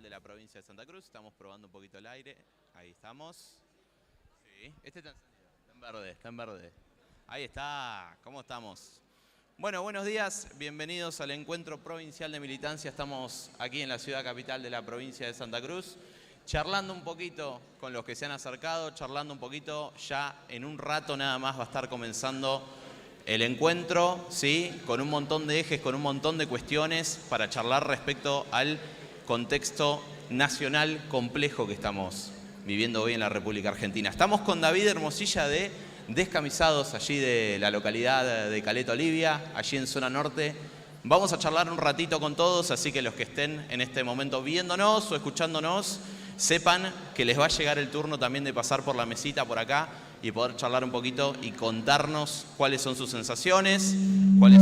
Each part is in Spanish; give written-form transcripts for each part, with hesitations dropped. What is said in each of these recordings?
capital de la provincia de Santa Cruz. Estamos probando un poquito el aire. Ahí estamos. Sí, este está encendido. Está en verde, está en verde. Ahí está. ¿Cómo estamos? Bueno, buenos días. Bienvenidos al encuentro provincial de militancia. Estamos aquí en la ciudad capital de la provincia de Santa Cruz, charlando un poquito con los que se han acercado, charlando un poquito. Ya en un rato nada más va a estar comenzando el encuentro, ¿sí? Con un montón de ejes, con un montón de cuestiones para charlar respecto al contexto nacional complejo que estamos viviendo hoy en la República Argentina. Estamos con David Hermosilla de Descamisados, allí de la localidad de Caleta Olivia, allí en zona norte. Vamos a charlar un ratito con todos, así que los que estén en este momento viéndonos o escuchándonos, sepan que les va a llegar el turno también de pasar por la mesita por acá y poder charlar un poquito y contarnos cuáles son sus sensaciones, cuáles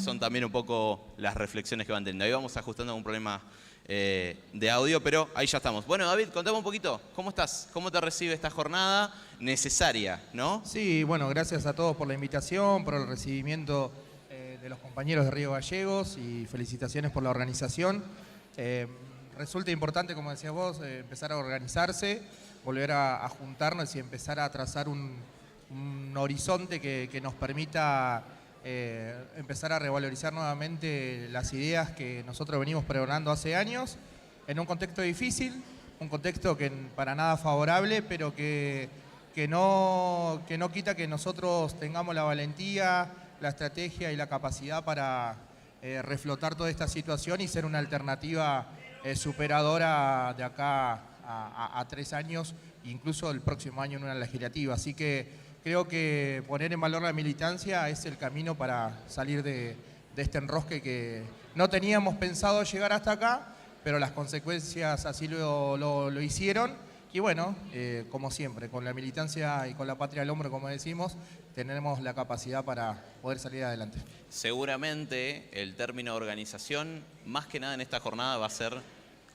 son también un poco las reflexiones que van teniendo. Ahí vamos ajustando algún problema de audio, pero ahí ya estamos. Bueno, David, contame un poquito, ¿cómo estás? ¿Cómo te recibe esta jornada necesaria, no? Sí, bueno, gracias a todos por la invitación, por el recibimiento de los compañeros de Río Gallegos y felicitaciones por la organización. Resulta importante, como decías vos, empezar a organizarse, volver a juntarnos y empezar a trazar un horizonte que nos permita empezar a revalorizar nuevamente las ideas que nosotros venimos pregonando hace años, en un contexto difícil, un contexto que para nada favorable, pero que no quita que nosotros tengamos la valentía, la estrategia y la capacidad para reflotar toda esta situación y ser una alternativa superadora de acá a 3 años, incluso el próximo año en una legislativa. Así que creo que poner en valor la militancia es el camino para salir de este enrosque que no teníamos pensado llegar hasta acá, pero las consecuencias así lo hicieron. Y bueno, como siempre, con la militancia y con la patria al hombro, como decimos, tenemos la capacidad para poder salir adelante. Seguramente el término organización, más que nada en esta jornada, va a ser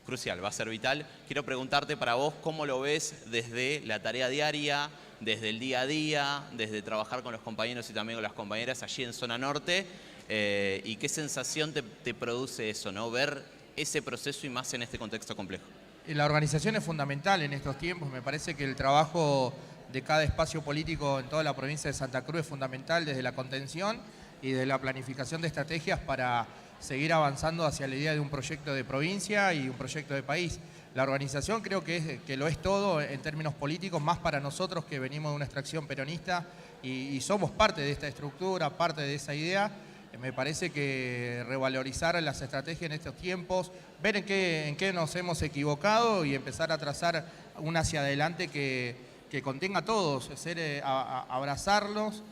crucial, va a ser vital. Quiero preguntarte para vos cómo lo ves desde la tarea diaria, desde el día a día, desde trabajar con los compañeros y también con las compañeras allí en zona norte, y qué sensación te produce eso, ¿no? Ver ese proceso y más en este contexto complejo. La organización es fundamental en estos tiempos. Me parece que el trabajo de cada espacio político en toda la provincia de Santa Cruz es fundamental, desde la contención y de la planificación de estrategias para seguir avanzando hacia la idea de un proyecto de provincia y un proyecto de país. La organización creo que lo es todo en términos políticos, más para nosotros que venimos de una extracción peronista y somos parte de esta estructura, parte de esa idea. Me parece que revalorizar las estrategias en estos tiempos, ver en qué nos hemos equivocado y empezar a trazar una hacia adelante que contenga a todos, abrazarlos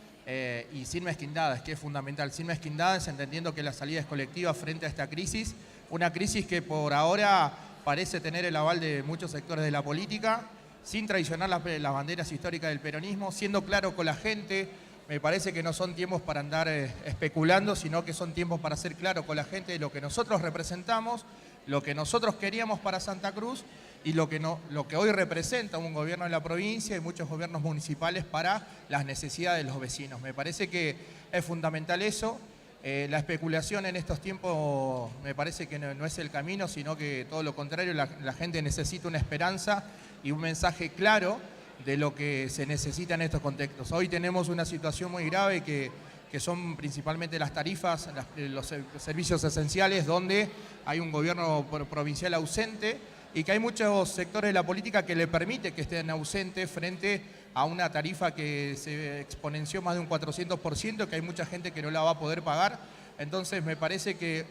y sin mezquindades, que es fundamental. Sin mezquindades, entendiendo que la salida es colectiva frente a esta crisis, una crisis que por ahora parece tener el aval de muchos sectores de la política, sin traicionar las banderas históricas del peronismo, siendo claro con la gente. Me parece que no son tiempos para andar especulando, sino que son tiempos para ser claro con la gente de lo que nosotros representamos, lo que nosotros queríamos para Santa Cruz y lo que hoy representa un gobierno de la provincia y muchos gobiernos municipales para las necesidades de los vecinos. Me parece que es fundamental eso. La especulación en estos tiempos me parece que no es el camino, sino que todo lo contrario, la gente necesita una esperanza y un mensaje claro de lo que se necesita en estos contextos. Hoy tenemos una situación muy grave que son principalmente las tarifas, los servicios esenciales, donde hay un gobierno provincial ausente y que hay muchos sectores de la política que le permite que estén ausentes frente a una tarifa que se exponenció más de un 400%, que hay mucha gente que no la va a poder pagar. Entonces me parece que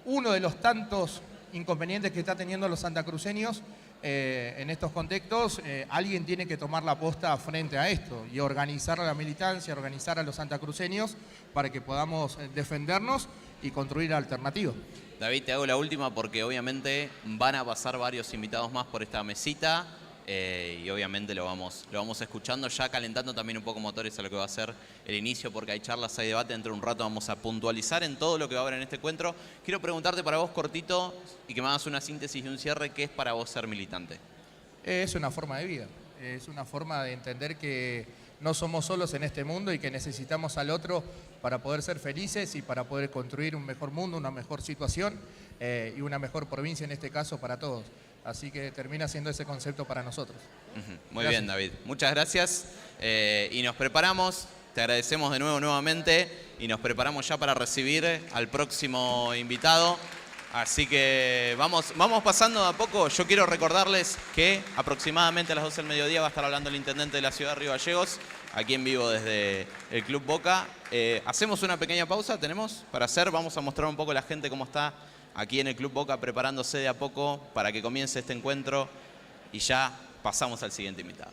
uno de los tantos inconvenientes que está teniendo los santacruceños en estos contextos, alguien tiene que tomar la posta frente a esto y organizar a la militancia, organizar a los santacruceños para que podamos defendernos y construir alternativas. David, te hago la última porque obviamente van a pasar varios invitados más por esta mesita y obviamente lo vamos escuchando, ya calentando también un poco motores a lo que va a ser el inicio, porque hay charlas, hay debate, dentro de un rato vamos a puntualizar en todo lo que va a haber en este encuentro. Quiero preguntarte para vos cortito y que me hagas una síntesis y un cierre, ¿qué es para vos ser militante? Es una forma de vida, es una forma de entender que no somos solos en este mundo y que necesitamos al otro para poder ser felices y para poder construir un mejor mundo, una mejor situación y una mejor provincia en este caso para todos. Así que termina siendo ese concepto para nosotros. Muy bien, David. Muchas gracias. Y nos preparamos, te agradecemos de nuevamente y nos preparamos ya para recibir al próximo invitado. Así que vamos pasando de a poco. Yo quiero recordarles que aproximadamente a las 12 del mediodía va a estar hablando el intendente de la ciudad de Río Gallegos, aquí en vivo desde el Club Boca. Hacemos una pequeña pausa, tenemos para hacer. Vamos a mostrar un poco a la gente cómo está aquí en el Club Boca preparándose de a poco para que comience este encuentro y ya pasamos al siguiente invitado.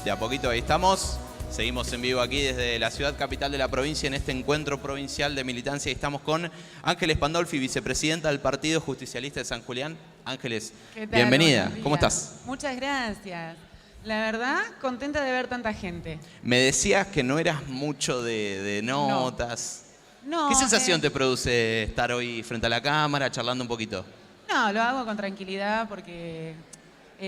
De a poquito ahí estamos. Seguimos en vivo aquí desde la ciudad capital de la provincia en este encuentro provincial de militancia y estamos con Ángeles Pandolfi, vicepresidenta del Partido Justicialista de San Julián. Ángeles, bienvenida. ¿Cómo estás? Muchas gracias. La verdad, contenta de ver tanta gente. Me decías que no eras mucho de notas. No. ¿Qué sensación te produce estar hoy frente a la cámara charlando un poquito? No, lo hago con tranquilidad porque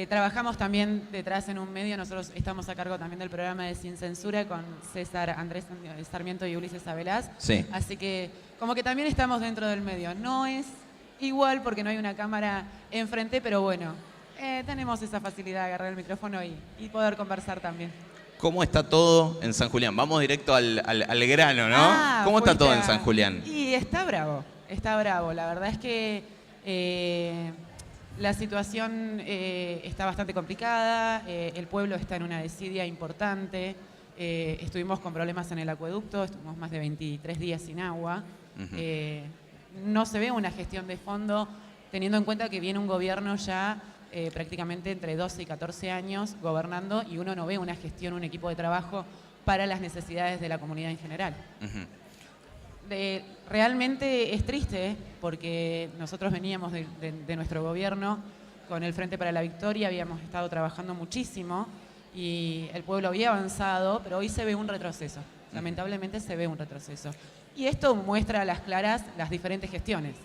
trabajamos también detrás en un medio. Nosotros estamos a cargo también del programa de Sin Censura con César Andrés Sarmiento y Ulises Abelás. Sí. Así que como que también estamos dentro del medio. No es igual porque no hay una cámara enfrente, pero bueno, tenemos esa facilidad de agarrar el micrófono y poder conversar también. ¿Cómo está todo en San Julián? Vamos directo al grano, ¿no? ¿Cómo está todo en San Julián? Y está bravo, está bravo. La verdad es que la situación está bastante complicada, el pueblo está en una desidia importante, estuvimos con problemas en el acueducto, estuvimos más de 23 días sin agua. No se ve una gestión de fondo, teniendo en cuenta que viene un gobierno ya prácticamente entre 12 y 14 años gobernando y uno no ve una gestión, un equipo de trabajo para las necesidades de la comunidad en general. Realmente es triste porque nosotros veníamos de nuestro gobierno con el Frente para la Victoria, habíamos estado trabajando muchísimo y el pueblo había avanzado, pero hoy se ve un retroceso, lamentablemente se ve un retroceso. Y esto muestra a las claras las diferentes gestiones,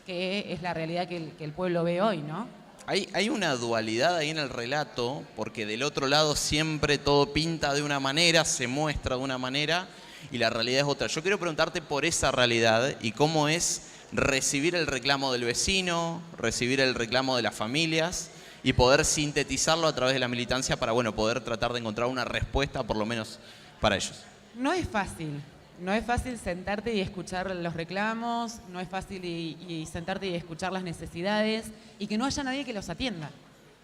que es la realidad que el pueblo ve hoy, ¿no? Hay una dualidad ahí en el relato, porque del otro lado siempre todo pinta de una manera, se muestra de una manera y la realidad es otra. Yo quiero preguntarte por esa realidad y cómo es recibir el reclamo del vecino, recibir el reclamo de las familias y poder sintetizarlo a través de la militancia para, bueno, poder tratar de encontrar una respuesta por lo menos para ellos. No es fácil. No es fácil sentarte y escuchar los reclamos, no es fácil y sentarte y escuchar las necesidades y que no haya nadie que los atienda.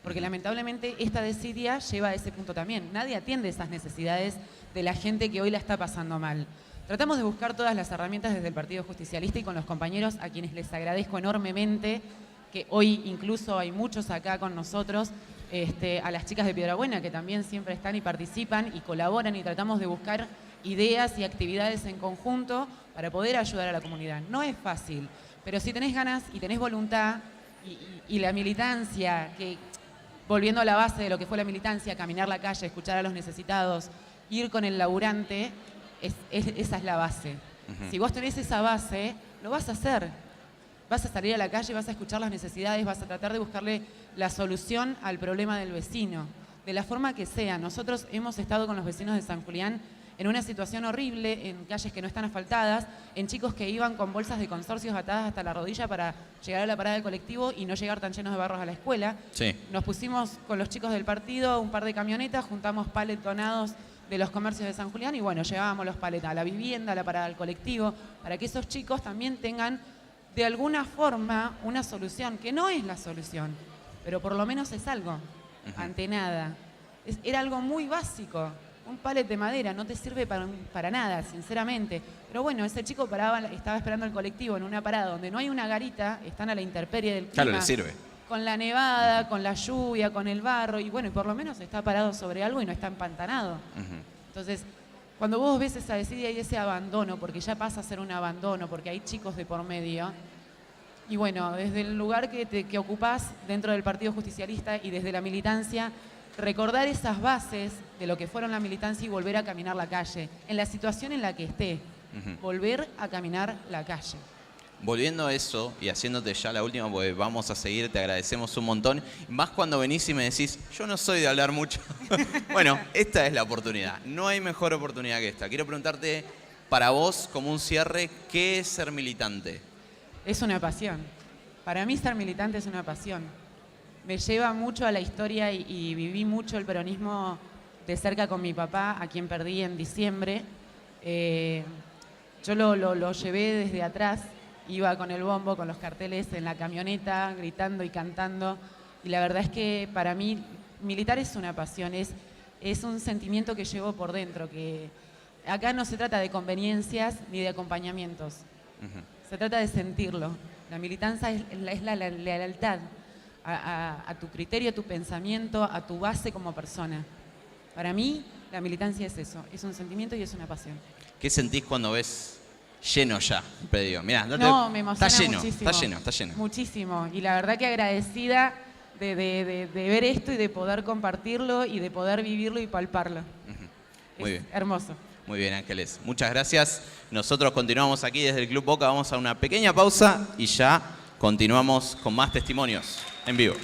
Porque lamentablemente esta desidia lleva a ese punto también. Nadie atiende esas necesidades de la gente que hoy la está pasando mal. Tratamos de buscar todas las herramientas desde el Partido Justicialista y con los compañeros a quienes les agradezco enormemente, que hoy incluso hay muchos acá con nosotros, a las chicas de Piedrabuena que también siempre están y participan y colaboran y tratamos de buscar ideas y actividades en conjunto para poder ayudar a la comunidad. No es fácil, pero si tenés ganas y tenés voluntad y la militancia, que volviendo a la base de lo que fue la militancia, caminar la calle, escuchar a los necesitados, ir con el laburante, esa es la base. Si vos tenés esa base, lo vas a hacer. Vas a salir a la calle, vas a escuchar las necesidades, vas a tratar de buscarle la solución al problema del vecino, de la forma que sea. Nosotros hemos estado con los vecinos de San Julián en una situación horrible, en calles que no están asfaltadas, en chicos que iban con bolsas de consorcios atadas hasta la rodilla para llegar a la parada del colectivo y no llegar tan llenos de barros a la escuela. Sí. Nos pusimos con los chicos del partido un par de camionetas, juntamos palets donados de los comercios de San Julián y bueno, llevábamos los palets a la vivienda, a la parada del colectivo, para que esos chicos también tengan de alguna forma una solución, que no es la solución, pero por lo menos es algo, ante nada. Era algo muy básico. Un palet de madera no te sirve para nada, sinceramente. Pero bueno, ese chico estaba esperando el colectivo en una parada donde no hay una garita, están a la intemperie del clima. Claro, le sirve. Con la nevada, con la lluvia, con el barro, y bueno, y por lo menos está parado sobre algo y no está empantanado. Entonces, cuando vos ves esa desidia y ese abandono, porque ya pasa a ser un abandono, porque hay chicos de por medio, y bueno, desde el lugar que ocupás dentro del Partido Justicialista y desde la militancia, recordar esas bases de lo que fueron la militancia y volver a caminar la calle, en la situación en la que esté, volver a caminar la calle. Volviendo a eso y haciéndote ya la última, porque vamos a seguir, te agradecemos un montón. Más cuando venís y me decís, yo no soy de hablar mucho. Bueno, esta es la oportunidad. No hay mejor oportunidad que esta. Quiero preguntarte, para vos, como un cierre, ¿qué es ser militante? Es una pasión. Para mí ser militante es una pasión. Me lleva mucho a la historia y viví mucho el peronismo de cerca con mi papá, a quien perdí en diciembre. Yo lo llevé desde atrás, iba con el bombo, con los carteles en la camioneta, gritando y cantando. Y la verdad es que para mí militar es una pasión, es un sentimiento que llevo por dentro, que acá no se trata de conveniencias ni de acompañamientos. Se trata de sentirlo. La militancia es la lealtad a tu criterio, a tu pensamiento, a tu base como persona. Para mí, la militancia es eso, es un sentimiento y es una pasión. ¿Qué sentís cuando ves lleno ya el predio? Mirá, no, me emociona está lleno, muchísimo. Está lleno. Muchísimo. Y la verdad que agradecida de ver esto y de poder compartirlo y de poder vivirlo y palparlo. Muy bien. Hermoso. Muy bien, Ángeles. Muchas gracias. Nosotros continuamos aquí desde el Club Boca. Vamos a una pequeña pausa y ya continuamos con más testimonios en vivo.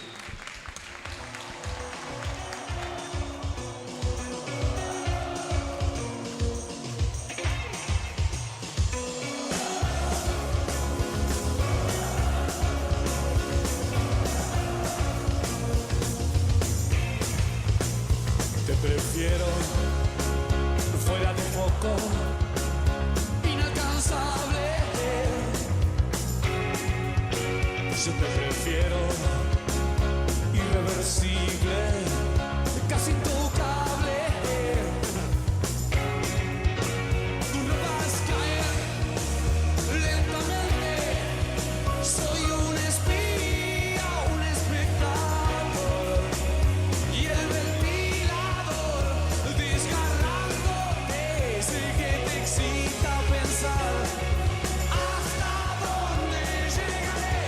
Te prefiero fuera de foco, inalcanzable. Yo te prefiero irreversible, casi intocable. Tú no vas a caer lentamente. Soy un espía, un espectador y el ventilador desgarrándote. Sé que te excita pensar hasta dónde llegaré.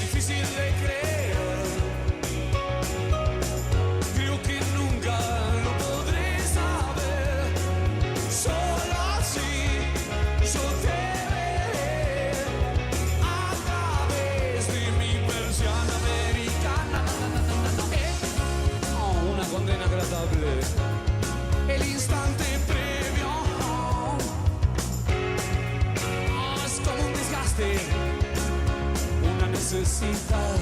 Difícil de creer. Creo que nunca lo podré saber. Solo así yo te veré a través de mi persiana americana. Una condena agradable. El instante previo es como un desgaste, una necesidad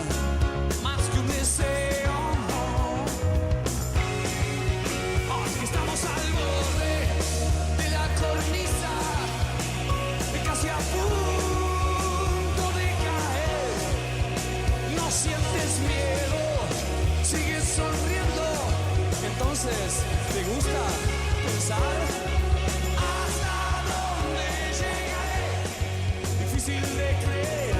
más que un deseo. Aquí estamos al borde de la cornisa, casi a punto de caer. No sientes miedo, sigues sonriendo. Entonces, ¿te gusta pensar hasta dónde llegaré? Difícil de creer.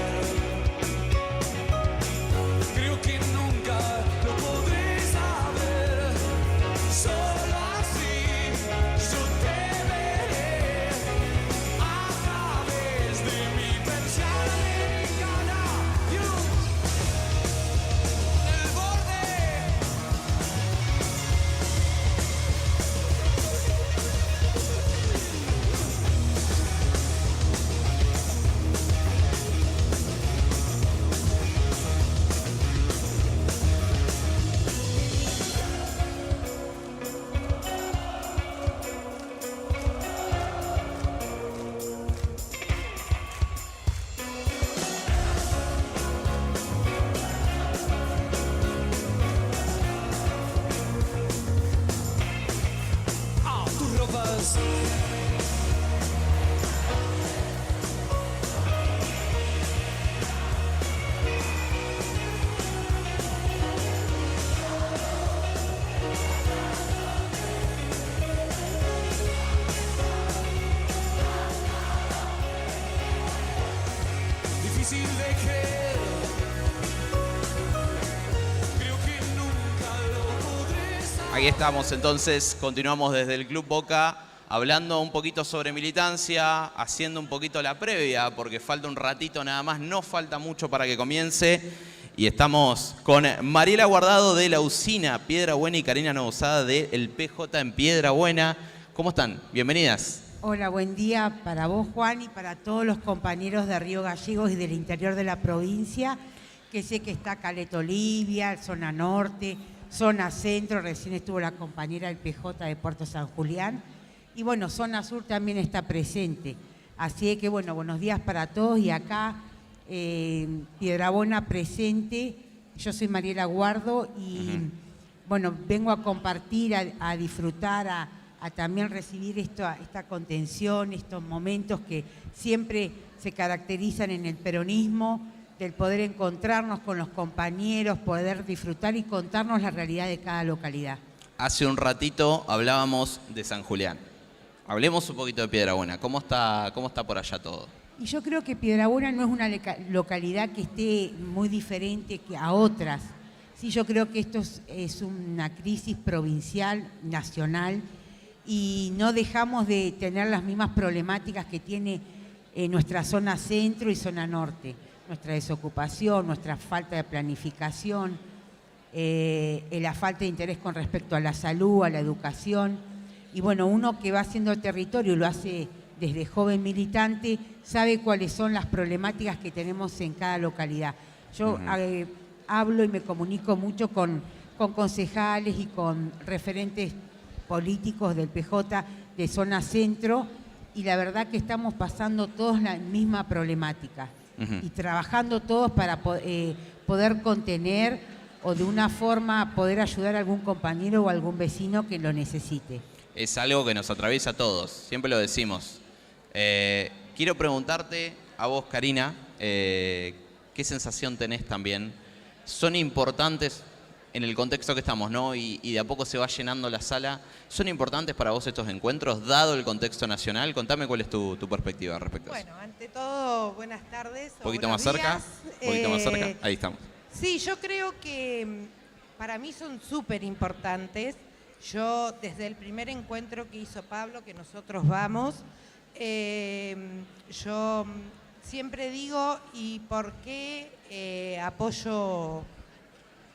Creo que nunca lo podré saber. Solo así yo te veré a través de mi persiana americana. El borde. así. Difícil de creer, creo que nunca lo podré saber. Ahí estamos entonces, continuamos desde el Club Boca hablando un poquito sobre militancia, haciendo un poquito la previa, porque falta un ratito nada más, no falta mucho para que comience. Y estamos con Mariela Guardado de la Usina Piedra Buena y Karina Novosada de El PJ en Piedra Buena. ¿Cómo están? Bienvenidas. Hola, buen día para vos, Juan, y para todos los compañeros de Río Gallegos y del interior de la provincia, que sé que está Caleta Olivia, zona norte, zona centro, recién estuvo la compañera del PJ de Puerto San Julián, y bueno, zona sur también está presente. Así que bueno, buenos días para todos, y acá Piedrabuena presente. Yo soy Mariela Guardo y bueno, vengo a compartir, a disfrutar, a también recibir esta contención, estos momentos que siempre se caracterizan en el peronismo, del poder encontrarnos con los compañeros, poder disfrutar y contarnos la realidad de cada localidad. Hace un ratito hablábamos de San Julián. Hablemos un poquito de Piedrabuena. ¿Cómo está por allá todo? Y yo creo que Piedrabuena no es una localidad que esté muy diferente que a otras. Sí, yo creo que esto es una crisis provincial, nacional, y no dejamos de tener las mismas problemáticas que tiene nuestra zona centro y zona norte. Nuestra desocupación, nuestra falta de planificación, la falta de interés con respecto a la salud, a la educación. Y bueno, uno que va haciendo territorio y lo hace desde joven militante, sabe cuáles son las problemáticas que tenemos en cada localidad. Yo hablo y me comunico mucho con concejales y con referentes políticos del PJ de zona centro, y la verdad que estamos pasando todos la misma problemática y trabajando todos para poder contener o de una forma poder ayudar a algún compañero o algún vecino que lo necesite. Es algo que nos atraviesa a todos, siempre lo decimos. Quiero preguntarte a vos, Karina, ¿qué sensación tenés también? Son importantes en el contexto que estamos, ¿no? Y de a poco se va llenando la sala. ¿Son importantes para vos estos encuentros, dado el contexto nacional? Contame cuál es tu perspectiva respecto a eso. Bueno, ante todo, buenas tardes. Un poquito más cerca, un poquito más cerca. Ahí estamos. Sí, yo creo que para mí son súper importantes. Yo, desde el primer encuentro que hizo Pablo, que nosotros vamos, yo siempre digo, ¿y por qué apoyo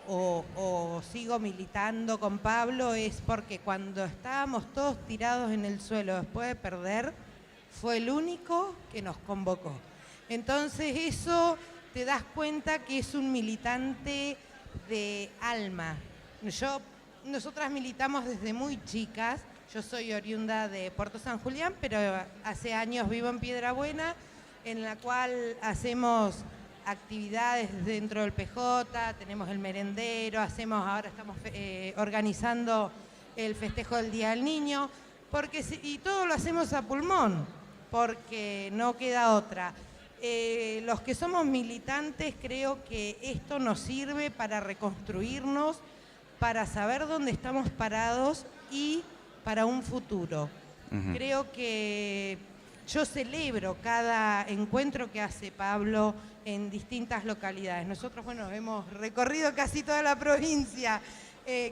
o sigo militando con Pablo? Es porque cuando estábamos todos tirados en el suelo después de perder, fue el único que nos convocó. Entonces eso te das cuenta que es un militante de alma. Nosotras militamos desde muy chicas. Yo soy oriunda de Puerto San Julián, pero hace años vivo en Piedrabuena, en la cual hacemos actividades dentro del PJ, tenemos el merendero, ahora estamos organizando el festejo del Día del Niño, y todo lo hacemos a pulmón, porque no queda otra. Los que somos militantes, creo que esto nos sirve para reconstruirnos, para saber dónde estamos parados y para un futuro. Creo que yo celebro cada encuentro que hace Pablo en distintas localidades. Nosotros, bueno, hemos recorrido casi toda la provincia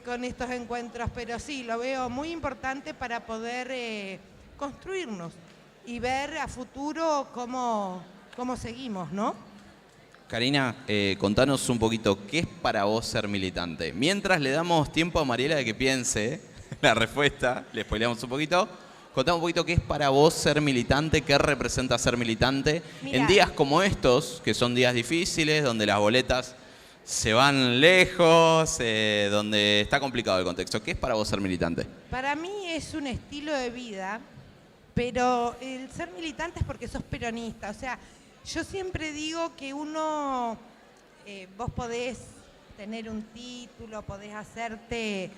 con estos encuentros, pero sí, lo veo muy importante para poder construirnos y ver a futuro cómo seguimos, ¿no? Karina, contanos un poquito, ¿qué es para vos ser militante? Mientras le damos tiempo a Mariela de que piense la respuesta, le spoileamos un poquito. Contame un poquito qué es para vos ser militante, qué representa ser militante. Mirá. En días como estos, que son días difíciles, donde las boletas se van lejos, donde está complicado el contexto. ¿Qué es para vos ser militante? Para mí es un estilo de vida, pero el ser militante es porque sos peronista. O sea, yo siempre digo que vos podés tener un título, podés hacerte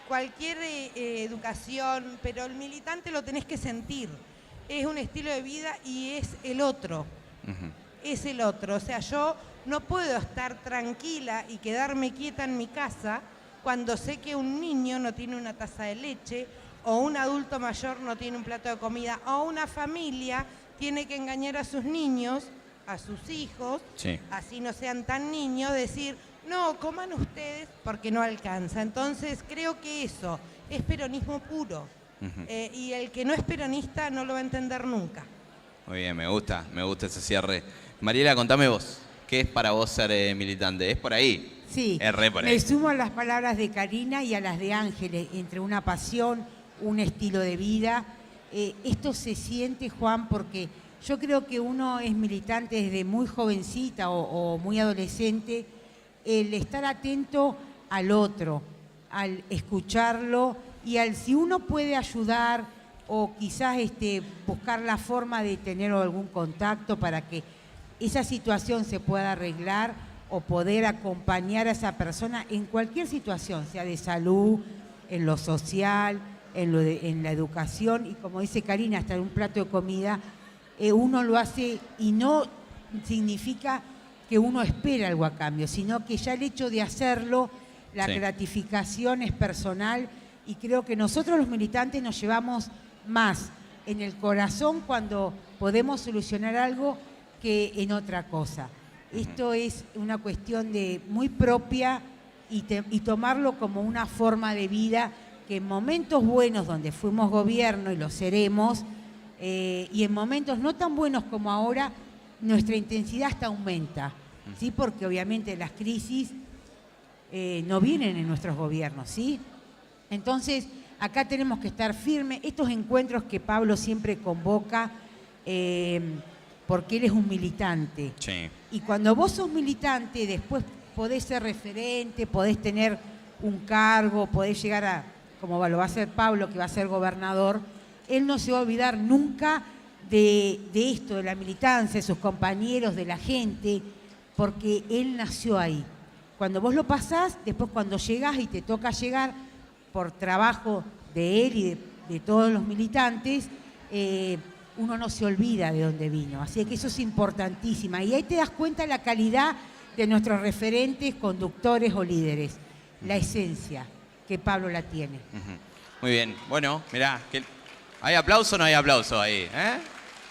cualquier educación, pero el militante lo tenés que sentir. Es un estilo de vida y es el otro. Es el otro. O sea, yo no puedo estar tranquila y quedarme quieta en mi casa cuando sé que un niño no tiene una taza de leche, o un adulto mayor no tiene un plato de comida, o una familia tiene que engañar a sus niños, a sus hijos, Sí. así no sean tan niños, decir, no, coman ustedes porque no alcanza. Entonces creo que eso es peronismo puro. Y el que no es peronista no lo va a entender nunca. Muy bien, me gusta ese cierre. Mariela, contame vos, ¿qué es para vos ser militante? ¿Es por ahí? Sí, Es re por ahí. me sumo a las palabras de Karina y a las de Ángeles, entre una pasión, un estilo de vida. Esto se siente, Juan, porque yo creo que uno es militante desde muy jovencita o muy adolescente, el estar atento al otro, al escucharlo y al si uno puede ayudar o quizás buscar la forma de tener algún contacto para que esa situación se pueda arreglar o poder acompañar a esa persona en cualquier situación, sea de salud, en lo social, en la educación y como dice Karina, hasta en un plato de comida, uno lo hace y no significa que uno espera algo a cambio, sino que ya el hecho de hacerlo, la gratificación es personal y creo que nosotros los militantes nos llevamos más en el corazón cuando podemos solucionar algo que en otra cosa. Esto es una cuestión de muy propia y tomarlo como una forma de vida que en momentos buenos donde fuimos gobierno y lo seremos, y en momentos no tan buenos como ahora, nuestra intensidad hasta aumenta, ¿sí? Porque obviamente las crisis no vienen en nuestros gobiernos, ¿sí? Entonces, acá tenemos que estar firmes. Estos encuentros que Pablo siempre convoca, porque él es un militante. Sí. Y cuando vos sos militante, después podés ser referente, podés tener un cargo, podés llegar a, como lo va a hacer Pablo, que va a ser gobernador, él no se va a olvidar nunca de esto, de la militancia, de sus compañeros, de la gente, porque él nació ahí. Cuando vos lo pasás, después cuando llegás y te toca llegar por trabajo de él y de todos los militantes, uno no se olvida de dónde vino. Así que eso es importantísimo. Y ahí te das cuenta la calidad de nuestros referentes, conductores o líderes. La esencia, que Pablo la tiene. Muy bien. Bueno, mirá, ¿hay aplauso o no hay aplauso ahí?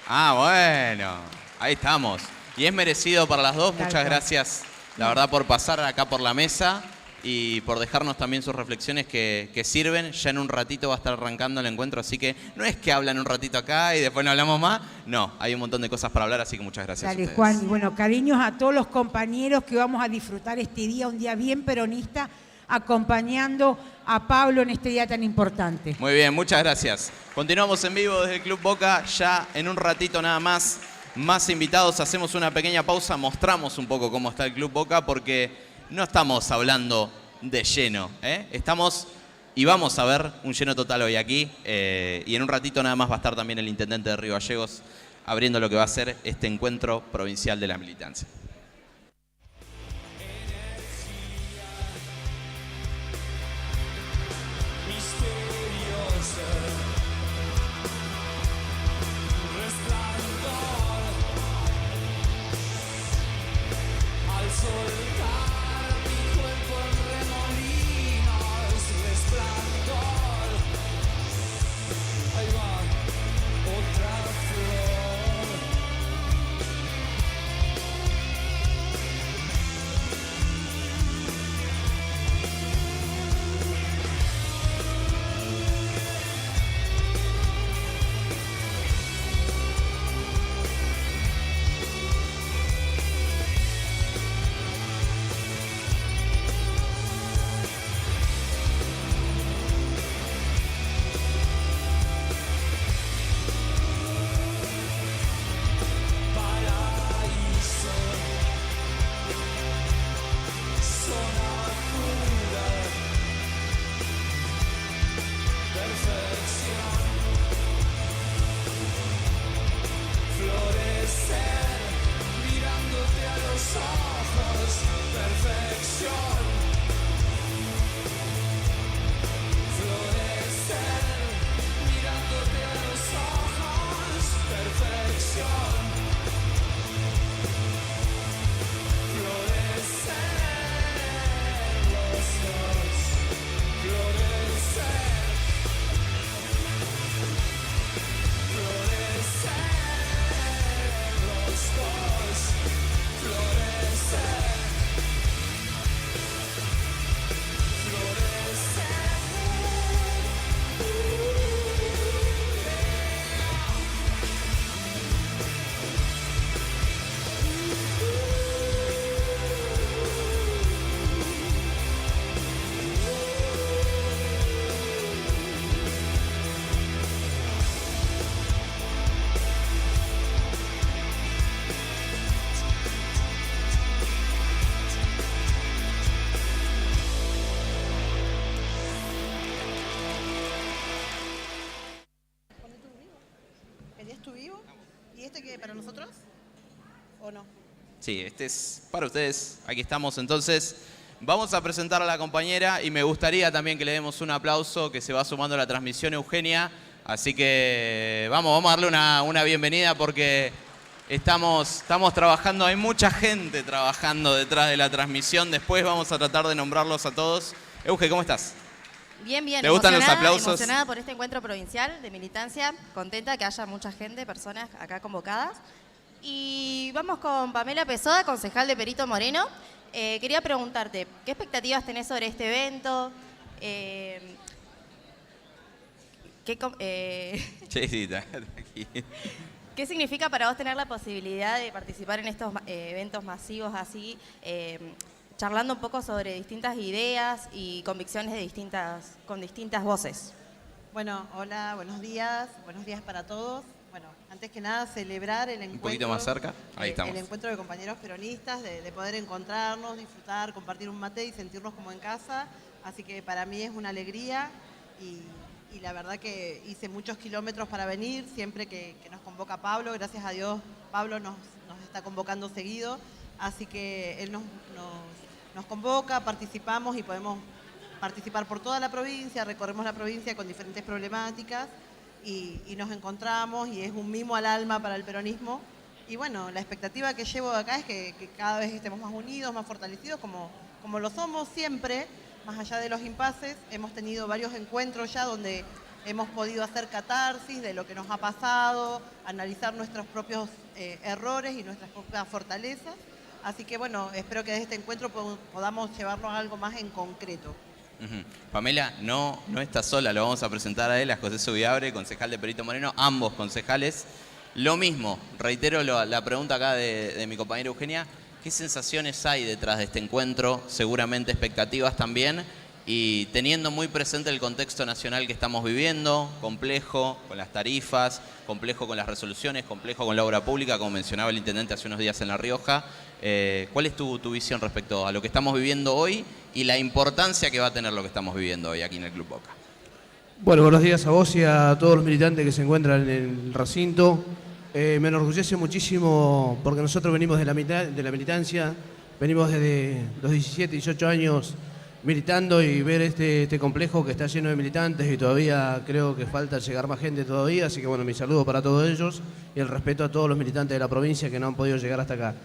Ah, bueno. Ahí estamos. Y es merecido para las dos. Muchas gracias, la verdad, por pasar acá por la mesa y por dejarnos también sus reflexiones que sirven. Ya en un ratito va a estar arrancando el encuentro, así que no es que hablan un ratito acá y después no hablamos más. No, hay un montón de cosas para hablar, así que muchas gracias. Dale, a ustedes. Juan. Y bueno, cariños a todos los compañeros que vamos a disfrutar este día, un día bien peronista, acompañando a Pablo en este día tan importante. Muy bien, muchas gracias. Continuamos en vivo desde el Club Boca, ya en un ratito nada más. Más invitados, hacemos una pequeña pausa, mostramos un poco cómo está el Club Boca, porque no estamos hablando de lleno, estamos y vamos a ver un lleno total hoy aquí, y en un ratito nada más va a estar también el intendente de Río Gallegos abriendo lo que va a ser este encuentro provincial de la militancia. este que para nosotros? ¿O no? Sí, este es para ustedes. Aquí estamos entonces. Vamos a presentar a la compañera y me gustaría también que le demos un aplauso, que se va sumando a la transmisión Eugenia. Así que vamos a darle una bienvenida porque estamos trabajando, hay mucha gente trabajando detrás de la transmisión. Después vamos a tratar de nombrarlos a todos. Euge, ¿cómo estás? Bien, bien. ¿Te gustan los aplausos? Emocionada por este encuentro provincial de militancia, contenta que haya mucha gente, personas acá convocadas. Y vamos con Pamela Pessoa, concejal de Perito Moreno. Quería preguntarte, ¿qué expectativas tenés sobre este evento? Sí, tranqui. ¿Qué significa para vos tener la posibilidad de participar en estos eventos masivos así, charlando un poco sobre distintas ideas y convicciones con distintas voces? Bueno, hola, buenos días para todos. Bueno, antes que nada celebrar el encuentro. Un poquito más cerca, ahí estamos. El encuentro de compañeros peronistas, de poder encontrarnos, disfrutar, compartir un mate y sentirnos como en casa. Así que para mí es una alegría y la verdad que hice muchos kilómetros para venir, siempre que nos convoca Pablo, gracias a Dios Pablo nos está convocando seguido, así que él nos convoca, participamos y podemos participar por toda la provincia, recorremos la provincia con diferentes problemáticas y nos encontramos y es un mimo al alma para el peronismo. Y bueno, la expectativa que llevo de acá es que cada vez estemos más unidos, más fortalecidos, como lo somos siempre, más allá de los impases. Hemos tenido varios encuentros ya donde hemos podido hacer catarsis de lo que nos ha pasado, analizar nuestros propios errores y nuestras propias fortalezas. Así que bueno, espero que desde este encuentro podamos llevarnos a algo más en concreto. Pamela no está sola, lo vamos a presentar a él, a José Subiabre, concejal de Perito Moreno, ambos concejales. Lo mismo, reitero la pregunta acá de mi compañera Eugenia, ¿qué sensaciones hay detrás de este encuentro? Seguramente expectativas también, y teniendo muy presente el contexto nacional que estamos viviendo, complejo con las tarifas, complejo con las resoluciones, complejo con la obra pública, como mencionaba el intendente hace unos días en La Rioja. ¿Cuál es tu visión respecto a lo que estamos viviendo hoy y la importancia que va a tener lo que estamos viviendo hoy aquí en el Club Boca? Bueno, buenos días a vos y a todos los militantes que se encuentran en el recinto. Me enorgullece muchísimo porque nosotros venimos de la militancia, venimos desde los 17, 18 años militando y ver este complejo que está lleno de militantes y todavía creo que falta llegar más gente todavía, así que bueno, mi saludo para todos ellos y el respeto a todos los militantes de la provincia que no han podido llegar hasta acá.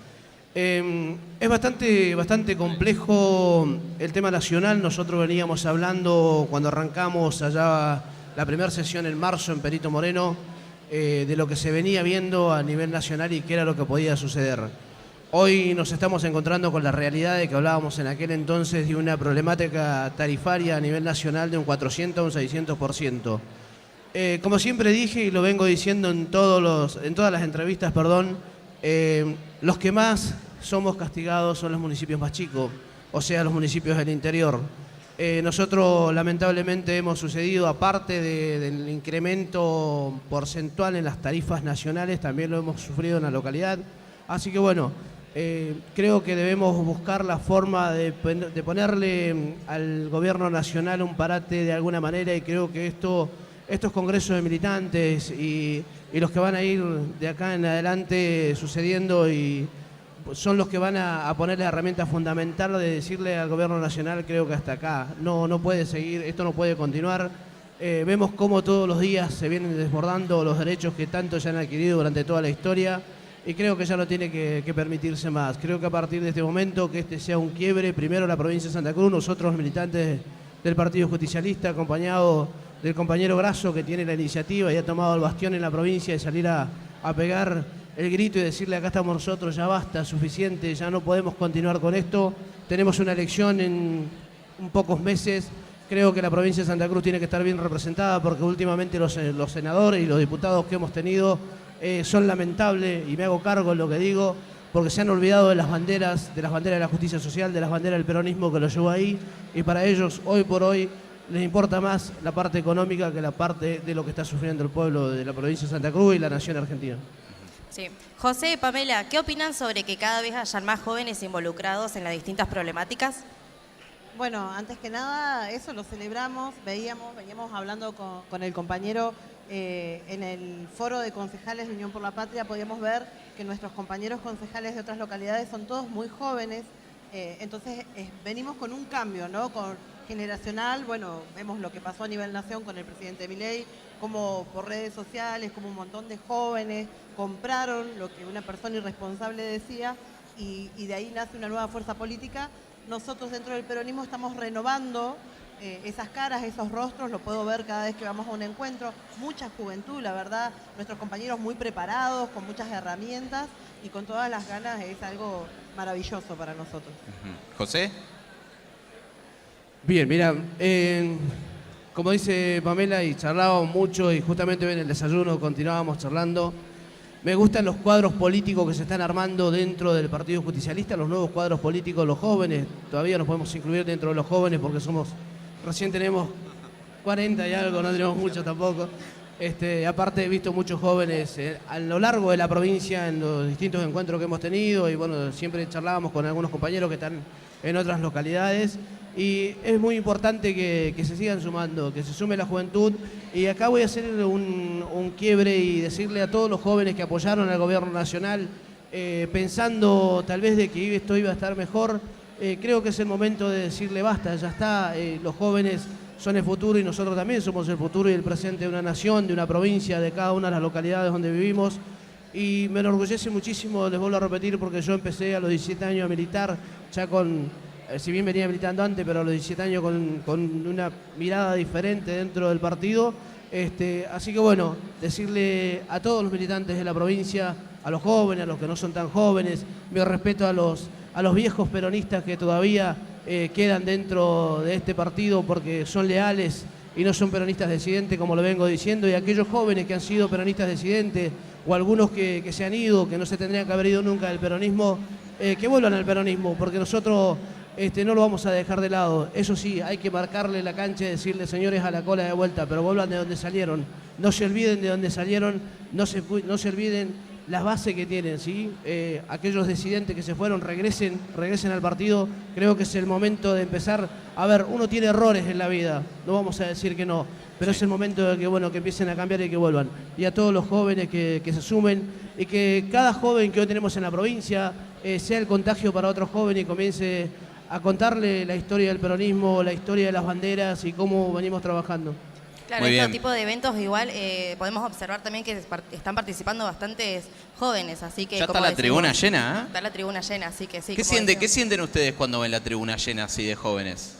Es bastante complejo el tema nacional. Nosotros veníamos hablando cuando arrancamos allá la primera sesión en marzo en Perito Moreno de lo que se venía viendo a nivel nacional y qué era lo que podía suceder. Hoy nos estamos encontrando con la realidad de que hablábamos en aquel entonces de una problemática tarifaria a nivel nacional de un 400 a un 600%. Como siempre dije y lo vengo diciendo en todas las entrevistas, los que más somos castigados son los municipios más chicos, o sea, los municipios del interior. Nosotros lamentablemente hemos sucedido, aparte del incremento porcentual en las tarifas nacionales, también lo hemos sufrido en la localidad. Así que bueno, creo que debemos buscar la forma de ponerle al gobierno nacional un parate de alguna manera y creo que estos congresos de militantes y los que van a ir de acá en adelante sucediendo y son los que van a poner la herramienta fundamental de decirle al gobierno nacional, creo que hasta acá, no puede seguir, esto no puede continuar. Vemos cómo todos los días se vienen desbordando los derechos que tanto se han adquirido durante toda la historia y creo que ya no tiene que permitirse más. Creo que a partir de este momento, que este sea un quiebre, primero la provincia de Santa Cruz, nosotros los militantes del Partido Justicialista, acompañado del compañero Grasso que tiene la iniciativa y ha tomado el bastión en la provincia de salir a pegar el grito y decirle acá estamos nosotros, ya basta, suficiente, ya no podemos continuar con esto, tenemos una elección en pocos meses, creo que la provincia de Santa Cruz tiene que estar bien representada porque últimamente los senadores y los diputados que hemos tenido son lamentables y me hago cargo de lo que digo porque se han olvidado de las banderas de la justicia social, de las banderas del peronismo que lo llevó ahí y para ellos hoy por hoy les importa más la parte económica que la parte de lo que está sufriendo el pueblo de la provincia de Santa Cruz y la nación argentina. Sí. José, Pamela, ¿qué opinan sobre que cada vez hayan más jóvenes involucrados en las distintas problemáticas? Bueno, antes que nada, eso lo celebramos, veníamos hablando con el compañero en el foro de concejales de Unión por la Patria, podíamos ver que nuestros compañeros concejales de otras localidades son todos muy jóvenes, entonces venimos con un cambio, ¿no? Generacional, bueno, vemos lo que pasó a nivel nación con el presidente Milei, como por redes sociales, como un montón de jóvenes compraron lo que una persona irresponsable decía y de ahí nace una nueva fuerza política. Nosotros dentro del peronismo estamos renovando esas caras, esos rostros, lo puedo ver cada vez que vamos a un encuentro, mucha juventud, la verdad, nuestros compañeros muy preparados, con muchas herramientas y con todas las ganas, es algo maravilloso para nosotros. José. Bien, mira, como dice Pamela, y charlábamos mucho y justamente hoy en el desayuno continuábamos charlando, me gustan los cuadros políticos que se están armando dentro del Partido Justicialista, los nuevos cuadros políticos, los jóvenes, todavía nos podemos incluir dentro de los jóvenes porque recién tenemos 40 y algo, no tenemos mucho tampoco. Aparte he visto muchos jóvenes a lo largo de la provincia en los distintos encuentros que hemos tenido y bueno, siempre charlábamos con algunos compañeros que están en otras localidades y es muy importante que se sigan sumando, que se sume la juventud y acá voy a hacer un quiebre y decirle a todos los jóvenes que apoyaron al gobierno nacional pensando tal vez de que esto iba a estar mejor, creo que es el momento de decirle basta, ya está, los jóvenes son el futuro y nosotros también somos el futuro y el presente de una nación, de una provincia, de cada una de las localidades donde vivimos y me enorgullece muchísimo, les vuelvo a repetir, porque yo empecé a los 17 años a militar, ya si bien venía militando antes, pero a los 17 años con una mirada diferente dentro del partido, así que bueno, decirle a todos los militantes de la provincia, a los jóvenes, a los que no son tan jóvenes, mi respeto a los viejos peronistas que todavía quedan dentro de este partido porque son leales y no son peronistas disidentes, como lo vengo diciendo, y aquellos jóvenes que han sido peronistas disidentes o algunos que se han ido, que no se tendrían que haber ido nunca del peronismo, que vuelvan al peronismo, porque nosotros no lo vamos a dejar de lado. Eso sí, hay que marcarle la cancha y decirle, señores, a la cola de vuelta, pero vuelvan de donde salieron. No se olviden de donde salieron, no se olviden las bases que tienen, ¿sí? Aquellos disidentes que se fueron, regresen al partido. Creo que es el momento de empezar. A ver, uno tiene errores en la vida, no vamos a decir que no, pero es el momento de que empiecen a cambiar y que vuelvan. Y a todos los jóvenes que se sumen y que cada joven que hoy tenemos en la provincia sea el contagio para otros jóvenes y comience a contarle la historia del peronismo, la historia de las banderas y cómo venimos trabajando. Claro, este tipo de eventos igual podemos observar también que están participando bastantes jóvenes, así que... Ya está la tribuna llena, ¿eh? Está la tribuna llena, así que sí. ¿Qué sienten ustedes cuando ven la tribuna llena así de jóvenes?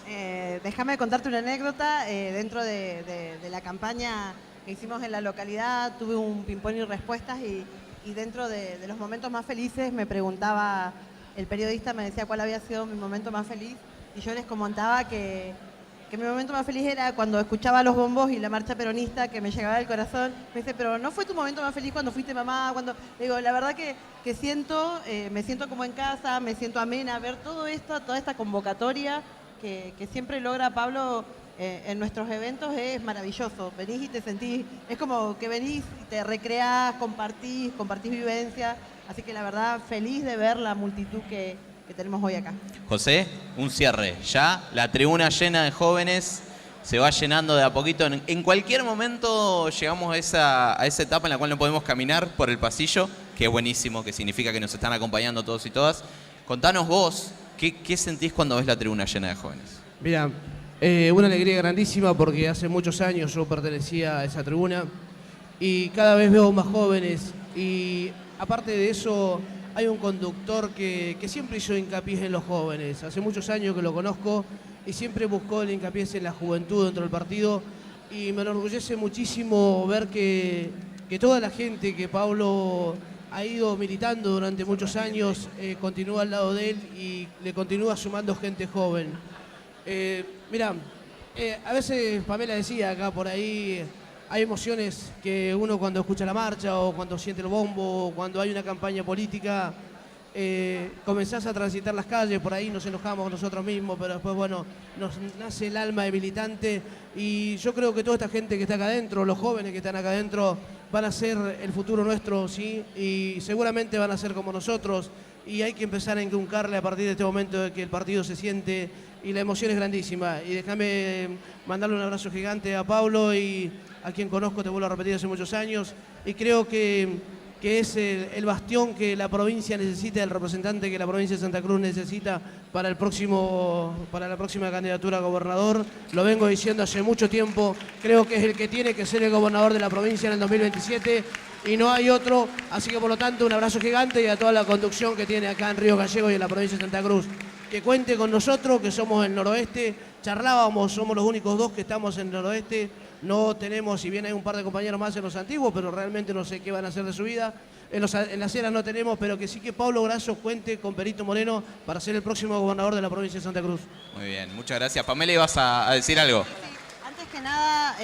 Déjame contarte una anécdota. Dentro de la campaña que hicimos en la localidad, tuve un ping-pong y respuestas y dentro de los momentos más felices me preguntaba, el periodista me decía cuál había sido mi momento más feliz y yo les comentaba que mi momento más feliz era cuando escuchaba los bombos y la marcha peronista que me llegaba del corazón. Me dice, pero ¿no fue tu momento más feliz cuando fuiste mamá? Digo, la verdad que me siento como en casa, me siento amena, ver toda esta convocatoria que siempre logra Pablo en nuestros eventos es maravilloso. Venís y te sentís, es como que venís y te recreás, compartís vivencia. Así que la verdad, feliz de ver la multitud que tenemos hoy acá. José, un cierre. Ya la tribuna llena de jóvenes se va llenando de a poquito. En cualquier momento llegamos a esa etapa en la cual no podemos caminar por el pasillo, que es buenísimo, que significa que nos están acompañando todos y todas. Contanos vos, ¿qué sentís cuando ves la tribuna llena de jóvenes? Mira, una alegría grandísima porque hace muchos años yo pertenecía a esa tribuna y cada vez veo más jóvenes y aparte de eso... Hay un conductor que siempre hizo hincapié en los jóvenes. Hace muchos años que lo conozco y siempre buscó el hincapié en la juventud dentro del partido. Y me enorgullece muchísimo ver que toda la gente que Pablo ha ido militando durante muchos años continúa al lado de él y le continúa sumando gente joven. Mira, a veces Pamela decía acá por ahí... Hay emociones que uno cuando escucha la marcha o cuando siente el bombo o cuando hay una campaña política comenzás a transitar las calles, por ahí nos enojamos nosotros mismos, pero después, bueno, nos nace el alma de militante y yo creo que toda esta gente que está acá adentro, los jóvenes que están acá adentro, van a ser el futuro nuestro, ¿sí? Y seguramente van a ser como nosotros y hay que empezar a inculcarle a partir de este momento de que el partido se siente y la emoción es grandísima. Y déjame mandarle un abrazo gigante a Pablo, y a quien conozco, te vuelvo a repetir, hace muchos años, y creo que es el bastión que la provincia necesita, el representante que la provincia de Santa Cruz necesita para la próxima candidatura a gobernador. Lo vengo diciendo hace mucho tiempo, creo que es el que tiene que ser el gobernador de la provincia en el 2027 y no hay otro, así que por lo tanto un abrazo gigante, y a toda la conducción que tiene acá en Río Gallegos y en la provincia de Santa Cruz. Que cuente con nosotros, que somos el noroeste, charlábamos, somos los únicos dos que estamos en el noroeste. No tenemos, si bien hay un par de compañeros más en los antiguos, pero realmente no sé qué van a hacer de su vida. En las eras no tenemos, pero que sí que Pablo Grasso cuente con Perito Moreno para ser el próximo gobernador de la provincia de Santa Cruz. Muy bien, muchas gracias. Pamela, ¿ibas a decir algo? Sí, antes que nada,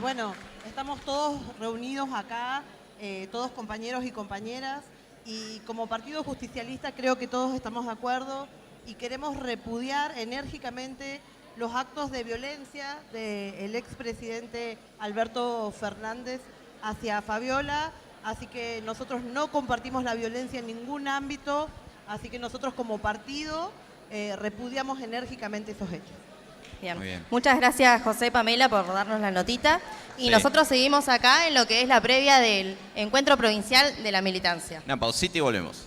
bueno, estamos todos reunidos acá, todos compañeros y compañeras, y como partido justicialista creo que todos estamos de acuerdo y queremos repudiar enérgicamente los actos de violencia del expresidente Alberto Fernández hacia Fabiola, así que nosotros no compartimos la violencia en ningún ámbito, así que nosotros como partido repudiamos enérgicamente esos hechos. Bien. Muy bien. Muchas gracias, José, Pamela, por darnos la notita. Y Sí. nosotros seguimos acá en lo que es la previa del encuentro provincial de la militancia. Una pausita y volvemos.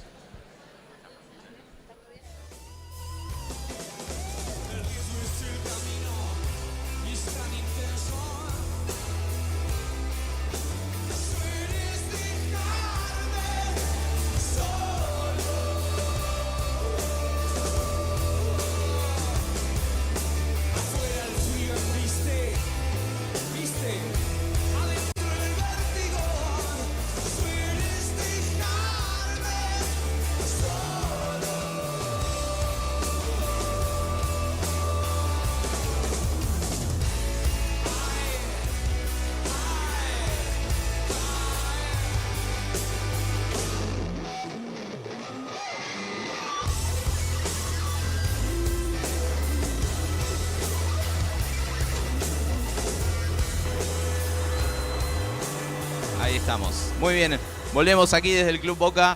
Ahí estamos. Muy bien. Volvemos aquí desde el Club Boca.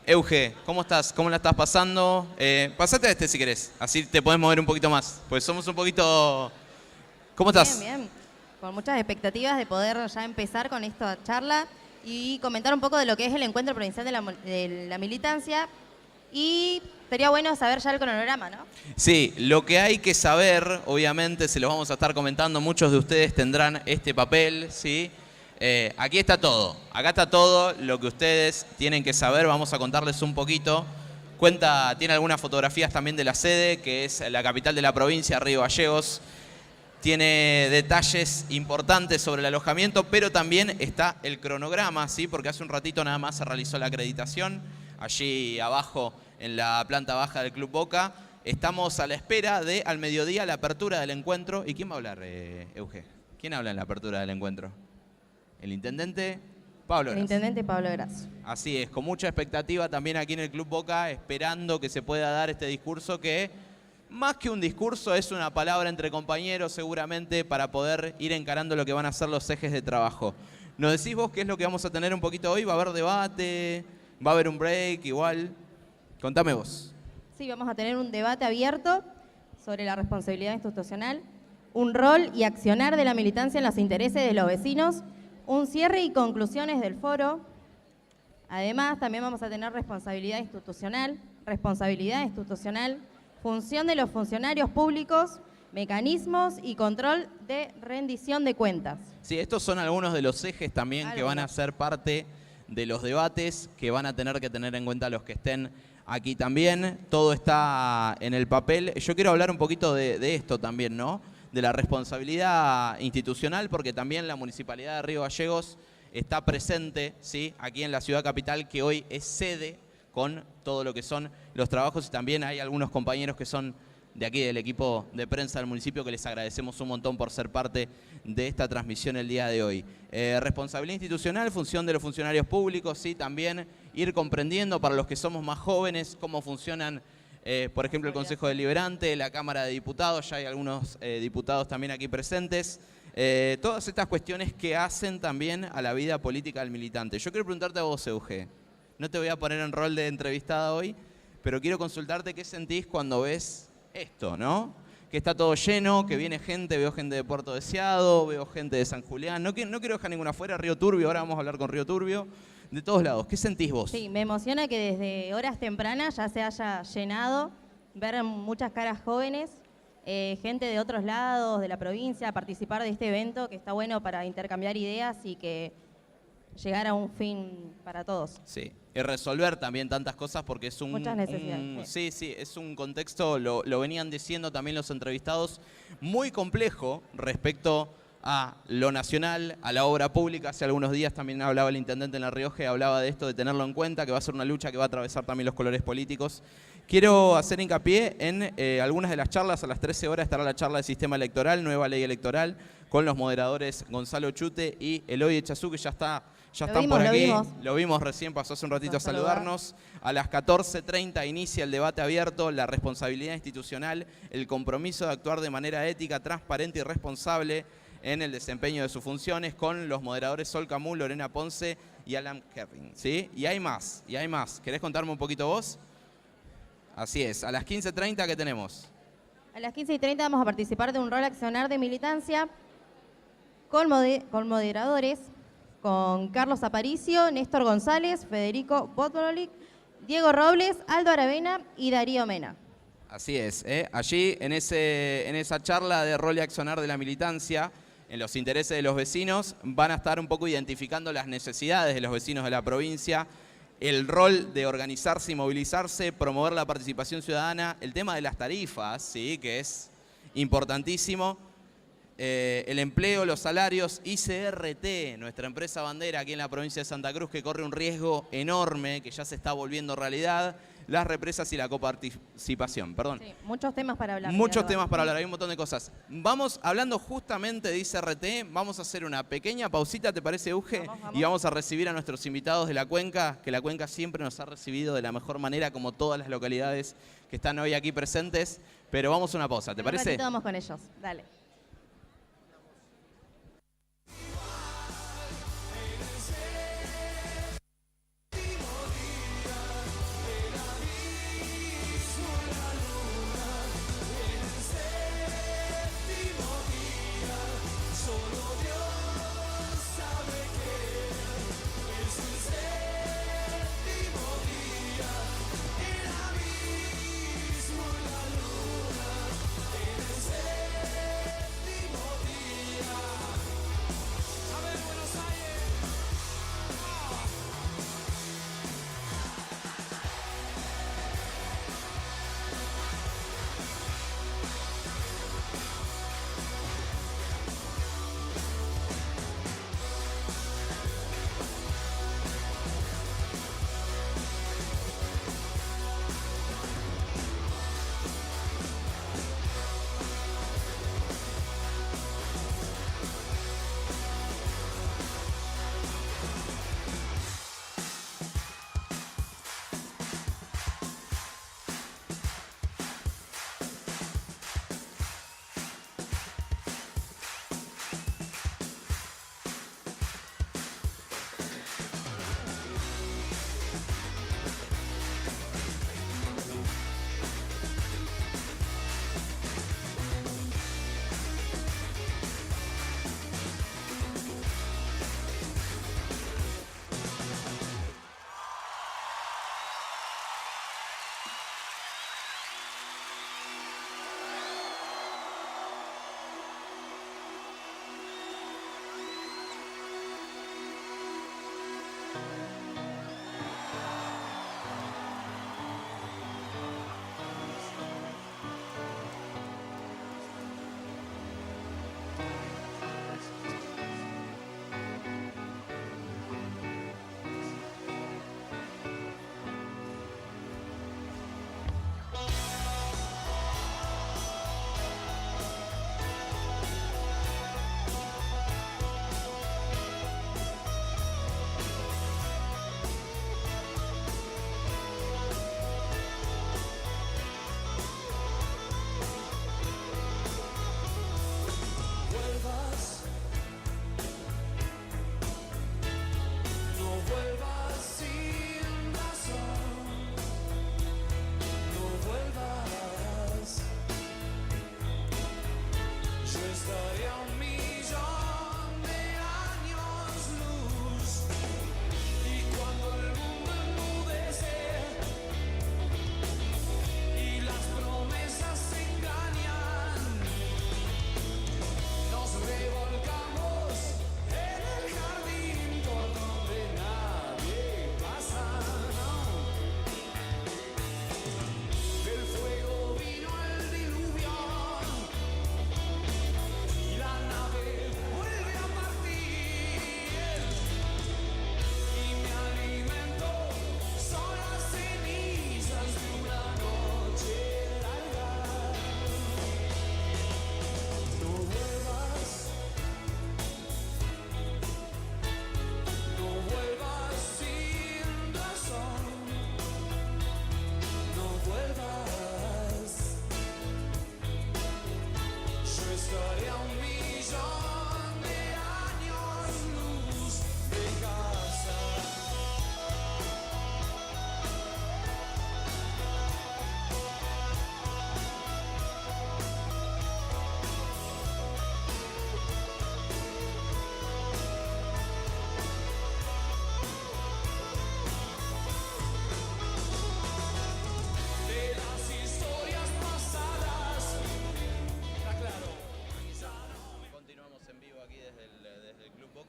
Euge, ¿cómo estás? ¿Cómo la estás pasando? Pasate a este si querés. Así te podés mover un poquito más. Pues somos un poquito... ¿Cómo estás? Bien, bien. Con muchas expectativas de poder ya empezar con esta charla y comentar un poco de lo que es el encuentro provincial de la militancia. Y sería bueno saber ya el cronograma, ¿no? Sí, lo que hay que saber, obviamente, se los vamos a estar comentando. Muchos de ustedes tendrán este papel, ¿sí? Aquí está todo. Acá está todo lo que ustedes tienen que saber. Vamos a contarles un poquito. Tiene algunas fotografías también de la sede, que es la capital de la provincia, Río Gallegos. Tiene detalles importantes sobre el alojamiento, pero también está el cronograma, ¿sí? Porque hace un ratito nada más se realizó la acreditación, allí abajo en la planta baja del Club Boca. Estamos a la espera de, al mediodía, la apertura del encuentro. ¿Y quién va a hablar, Euge? ¿Quién habla en la apertura del encuentro? El intendente Pablo Grasso. El intendente Pablo Grasso. Así es, con mucha expectativa también aquí en el Club Boca, esperando que se pueda dar este discurso que, más que un discurso, es una palabra entre compañeros seguramente para poder ir encarando lo que van a ser los ejes de trabajo. ¿Nos decís vos qué es lo que vamos a tener un poquito hoy? ¿Va a haber debate? ¿Va a haber un break igual? Contame vos. Sí, vamos a tener un debate abierto sobre la responsabilidad institucional, un rol y accionar de la militancia en los intereses de los vecinos, un cierre y conclusiones del foro. Además, también vamos a tener responsabilidad institucional, función de los funcionarios públicos, mecanismos y control de rendición de cuentas. Sí, estos son algunos de los ejes también que van a ser parte de los debates que van a tener que tener en cuenta los que estén aquí también. Todo está en el papel. Yo quiero hablar un poquito de esto también, ¿no? De la responsabilidad institucional, porque también la Municipalidad de Río Gallegos está presente, ¿sí? Aquí en la ciudad capital, que hoy es sede con todo lo que son los trabajos, y también hay algunos compañeros que son de aquí del equipo de prensa del municipio que les agradecemos un montón por ser parte de esta transmisión el día de hoy. Responsabilidad institucional, función de los funcionarios públicos, ¿sí? También ir comprendiendo para los que somos más jóvenes cómo funcionan, por ejemplo, el Consejo Deliberante, la Cámara de Diputados, ya hay algunos diputados también aquí presentes. Todas estas cuestiones que hacen también a la vida política del militante. Yo quiero preguntarte a vos, Euge. No te voy a poner en rol de entrevistada hoy, pero quiero consultarte qué sentís cuando ves esto, ¿no? que está todo lleno, que viene gente, veo gente de Puerto Deseado, veo gente de San Julián. No quiero dejar ninguna afuera, Río Turbio, ahora vamos a hablar con Río Turbio. De todos lados, ¿qué sentís vos? Sí, me emociona que desde horas tempranas ya se haya llenado, ver muchas caras jóvenes, gente de otros lados de la provincia, participar de este evento que está bueno para intercambiar ideas y que llegar a un fin para todos. Sí, y resolver también tantas cosas porque es Muchas necesidades. Sí, es un contexto, lo venían diciendo también los entrevistados, muy complejo respecto a lo nacional, a la obra pública. Hace algunos días también hablaba el intendente en La Rioja, hablaba de esto, de tenerlo en cuenta, que va a ser una lucha que va a atravesar también los colores políticos. Quiero hacer hincapié en algunas de las charlas. A las 13 horas estará la charla de sistema electoral, nueva ley electoral, con los moderadores Gonzalo Chute y Eloy Echazú, que ya están por aquí. Lo vimos recién, pasó hace un ratito a saludarnos. A las 14:30 inicia el debate abierto, la responsabilidad institucional, el compromiso de actuar de manera ética, transparente y responsable en el desempeño de sus funciones, con los moderadores Sol Camus, Lorena Ponce y Alan Kevin, ¿sí? Y hay más. ¿Querés contarme un poquito vos? Así es. A las 15:30, ¿qué tenemos? A las 15:30 vamos a participar de un rol accionar de militancia con moderadores, con Carlos Aparicio, Néstor González, Federico Botolic, Diego Robles, Aldo Aravena y Darío Mena. Así es. Allí, en esa charla de rol y accionar de la militancia, en los intereses de los vecinos, van a estar un poco identificando las necesidades de los vecinos de la provincia, el rol de organizarse y movilizarse, promover la participación ciudadana, el tema de las tarifas, ¿sí?, que es importantísimo, el empleo, los salarios, ICRT, nuestra empresa bandera aquí en la provincia de Santa Cruz, que corre un riesgo enorme, que ya se está volviendo realidad, las represas y la coparticipación. Perdón. Sí, muchos temas para hablar. Muchos temas para hablar, hay un montón de cosas. Vamos, hablando justamente de ICRT, vamos a hacer una pequeña pausita, ¿te parece, Euge? Vamos. Y vamos a recibir a nuestros invitados de la cuenca, que la cuenca siempre nos ha recibido de la mejor manera, como todas las localidades que están hoy aquí presentes. Pero vamos a una pausa, ¿te parece? Un ratito vamos con ellos, dale.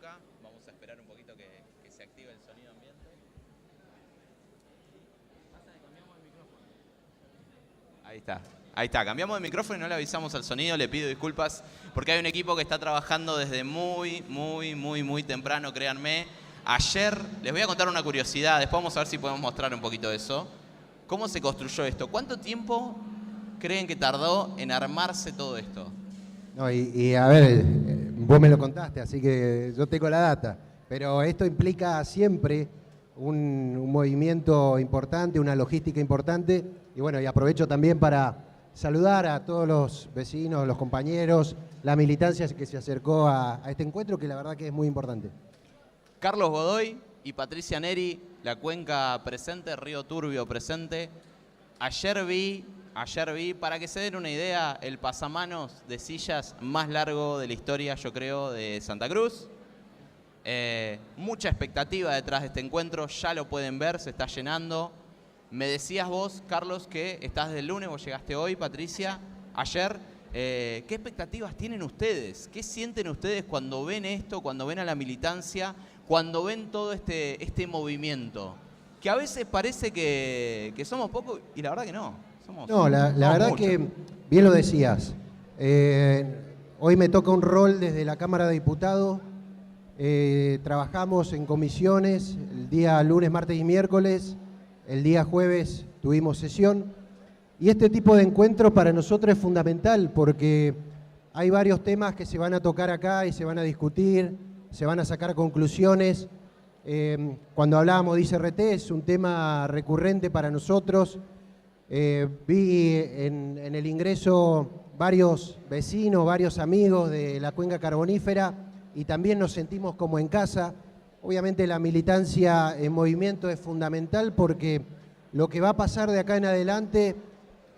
acá. Vamos a esperar un poquito que se active el sonido ambiente. Ahí está, cambiamos de micrófono y no le avisamos al sonido, le pido disculpas porque hay un equipo que está trabajando desde muy temprano, créanme. Ayer, les voy a contar una curiosidad, después vamos a ver si podemos mostrar un poquito de eso. ¿Cómo se construyó esto? ¿Cuánto tiempo creen que tardó en armarse todo esto? No, y a ver, vos me lo contaste, así que yo tengo la data, pero esto implica siempre un movimiento importante, una logística importante, y bueno, y aprovecho también para saludar a todos los vecinos, los compañeros, la militancia que se acercó a este encuentro, que la verdad que es muy importante. Carlos Godoy y Patricia Neri, La Cuenca presente, Río Turbio presente. Ayer vi, para que se den una idea, el pasamanos de sillas más largo de la historia, yo creo, de Santa Cruz. Mucha expectativa detrás de este encuentro, ya lo pueden ver, se está llenando. Me decías vos, Carlos, que estás desde el lunes, vos llegaste hoy, Patricia, ayer. ¿Qué expectativas tienen ustedes? ¿Qué sienten ustedes cuando ven esto, cuando ven a la militancia, cuando ven todo este movimiento? Que a veces parece que somos pocos y la verdad que no. No, la verdad mucho. que bien lo decías. Hoy me toca un rol desde la Cámara de Diputados. Trabajamos en comisiones el día lunes, martes y miércoles. El día jueves tuvimos sesión. Y este tipo de encuentro para nosotros es fundamental porque hay varios temas que se van a tocar acá y se van a discutir, se van a sacar conclusiones. Cuando hablábamos de ICRT es un tema recurrente para nosotros. Vi en el ingreso varios vecinos, varios amigos de la cuenca carbonífera y también nos sentimos como en casa. Obviamente la militancia en movimiento es fundamental porque lo que va a pasar de acá en adelante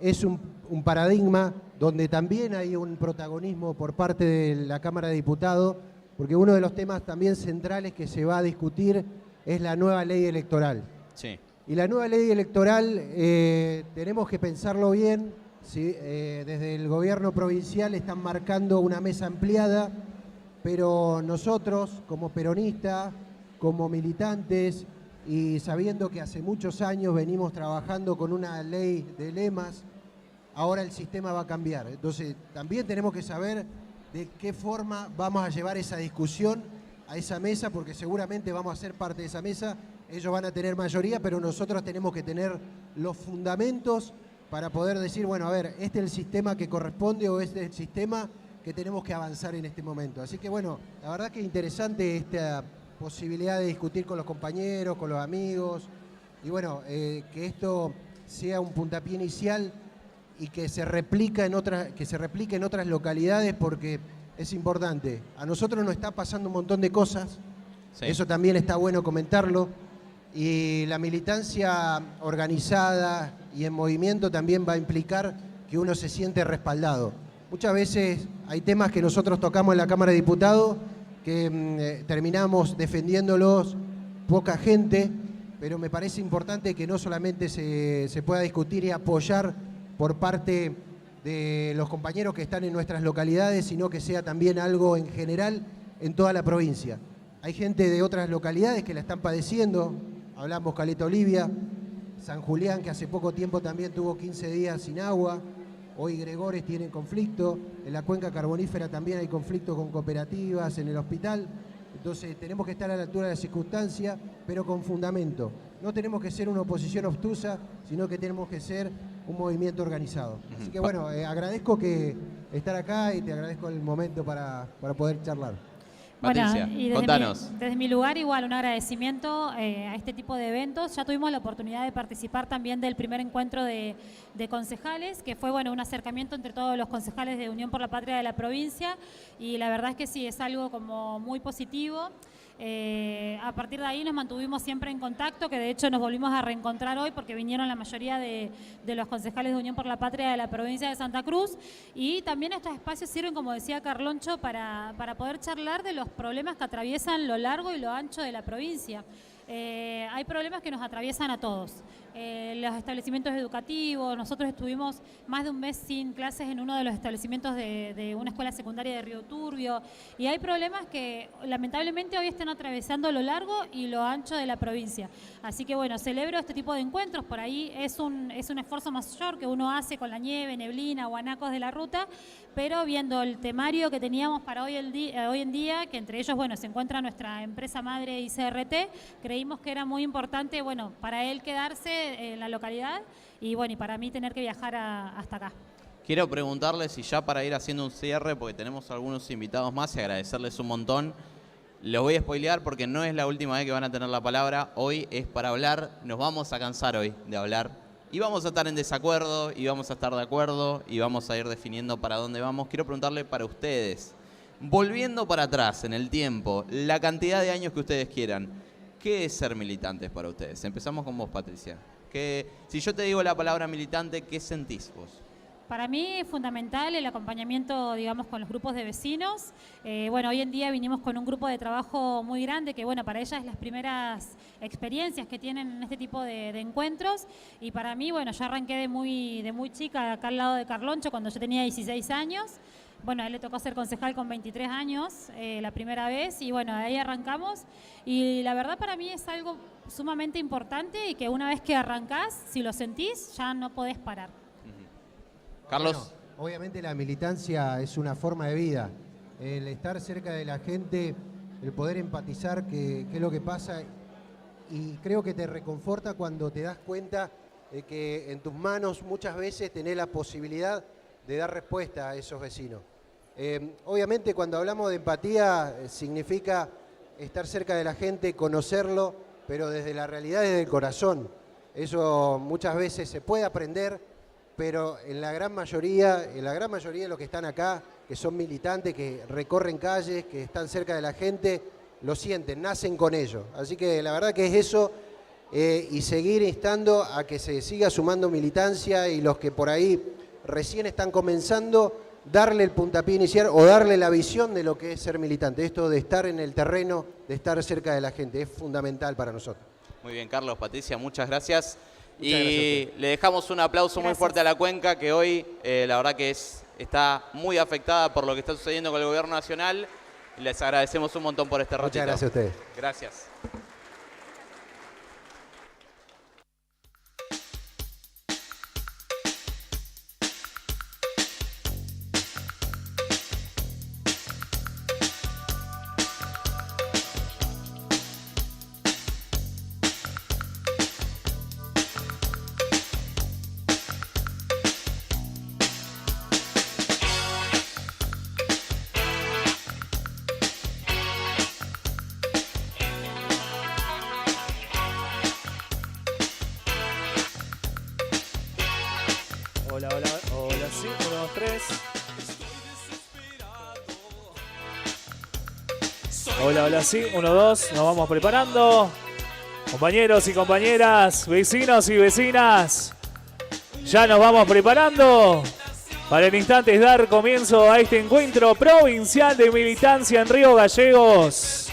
es un paradigma donde también hay un protagonismo por parte de la Cámara de Diputados, porque uno de los temas también centrales que se va a discutir es la nueva ley electoral. Sí. Y la nueva ley electoral tenemos que pensarlo bien. ¿Sí? Desde el gobierno provincial están marcando una mesa ampliada, pero nosotros como peronistas, como militantes y sabiendo que hace muchos años venimos trabajando con una ley de lemas, ahora el sistema va a cambiar. Entonces también tenemos que saber de qué forma vamos a llevar esa discusión a esa mesa, porque seguramente vamos a ser parte de esa mesa. Ellos van a tener mayoría, pero nosotros tenemos que tener los fundamentos para poder decir, bueno, a ver, este es el sistema que corresponde o este es el sistema que tenemos que avanzar en este momento. Así que bueno, la verdad que es interesante esta posibilidad de discutir con los compañeros, con los amigos, y bueno, que esto sea un puntapié inicial y que se replique en otras localidades, porque es importante. A nosotros nos está pasando un montón de cosas, sí. Eso también está bueno comentarlo, y la militancia organizada y en movimiento también va a implicar que uno se siente respaldado. Muchas veces hay temas que nosotros tocamos en la Cámara de Diputados que terminamos defendiéndolos poca gente, pero me parece importante que no solamente se pueda discutir y apoyar por parte de los compañeros que están en nuestras localidades, sino que sea también algo en general en toda la provincia. Hay gente de otras localidades que la están padeciendo, hablamos Caleta Olivia, San Julián, que hace poco tiempo también tuvo 15 días sin agua. Hoy Gregores tiene conflicto, en la cuenca carbonífera también hay conflicto con cooperativas, en el hospital. Entonces tenemos que estar a la altura de la circunstancia, pero con fundamento. No tenemos que ser una oposición obtusa, sino que tenemos que ser un movimiento organizado. Así que bueno, agradezco estar acá y te agradezco el momento para poder charlar. Patricia, bueno, y contanos. Desde mi lugar igual un agradecimiento a este tipo de eventos. Ya tuvimos la oportunidad de participar también del primer encuentro de concejales, que fue bueno un acercamiento entre todos los concejales de Unión por la Patria de la provincia, y la verdad es que sí, es algo como muy positivo. A partir de ahí nos mantuvimos siempre en contacto, que de hecho nos volvimos a reencontrar hoy porque vinieron la mayoría de los concejales de Unión por la Patria de la provincia de Santa Cruz, y también estos espacios sirven, como decía Carloncho, para poder charlar de los problemas que atraviesan lo largo y lo ancho de la provincia. Hay problemas que nos atraviesan a todos. los establecimientos educativos. Nosotros estuvimos más de un mes sin clases en uno de los establecimientos de una escuela secundaria de Río Turbio, y hay problemas que lamentablemente hoy están atravesando lo largo y lo ancho de la provincia. Así que bueno, celebro este tipo de encuentros. Por ahí es un esfuerzo mayor que uno hace con la nieve, neblina, guanacos de la ruta, pero viendo el temario que teníamos para hoy en día, que entre ellos bueno, se encuentra nuestra empresa madre ICRT, creímos que era muy importante bueno, para él quedarse en la localidad y bueno, y para mí tener que viajar hasta acá. Quiero preguntarles, y ya para ir haciendo un cierre, porque tenemos algunos invitados más y agradecerles un montón. Los voy a spoilear porque no es la última vez que van a tener la palabra. Hoy es para hablar, nos vamos a cansar hoy de hablar. Y vamos a estar en desacuerdo, y vamos a estar de acuerdo, y vamos a ir definiendo para dónde vamos. Quiero preguntarle para ustedes, volviendo para atrás en el tiempo, la cantidad de años que ustedes quieran, ¿qué es ser militantes para ustedes? Empezamos con vos, Patricia. Si yo te digo la palabra militante, ¿qué sentís vos? Para mí es fundamental el acompañamiento, digamos, con los grupos de vecinos. Bueno, hoy en día vinimos con un grupo de trabajo muy grande que, bueno, para ellas es las primeras experiencias que tienen en este tipo de encuentros. Y para mí, bueno, yo arranqué de muy chica acá al lado de Carloncho cuando yo tenía 16 años. Bueno, a él le tocó ser concejal con 23 años la primera vez y bueno, de ahí arrancamos. Y la verdad para mí es algo sumamente importante y que una vez que arrancás, si lo sentís, ya no podés parar. Carlos. Bueno, obviamente la militancia es una forma de vida. El estar cerca de la gente, el poder empatizar qué es lo que pasa, y creo que te reconforta cuando te das cuenta de que en tus manos muchas veces tenés la posibilidad de dar respuesta a esos vecinos. Obviamente cuando hablamos de empatía significa estar cerca de la gente, conocerlo, pero desde la realidad, desde el corazón. Eso muchas veces se puede aprender, pero en la gran mayoría de los que están acá, que son militantes, que recorren calles, que están cerca de la gente, lo sienten, nacen con ello. Así que la verdad que es eso, y seguir instando a que se siga sumando militancia, y los que por ahí recién están comenzando, darle el puntapié inicial o darle la visión de lo que es ser militante. Esto de estar en el terreno, de estar cerca de la gente, es fundamental para nosotros. Muy bien, Carlos, Patricia, muchas gracias. Y le dejamos un aplauso muy fuerte a la Cuenca, que hoy la verdad que está muy afectada por lo que está sucediendo con el gobierno nacional. Les agradecemos un montón por este ratito. Muchas gracias a ustedes. Gracias. Hola, sí, 1, 2, 3. Hola, sí, 1, 2. Nos vamos preparando. Compañeros y compañeras, vecinos y vecinas, ya nos vamos preparando para en instantes dar comienzo a este encuentro provincial de militancia en Río Gallegos.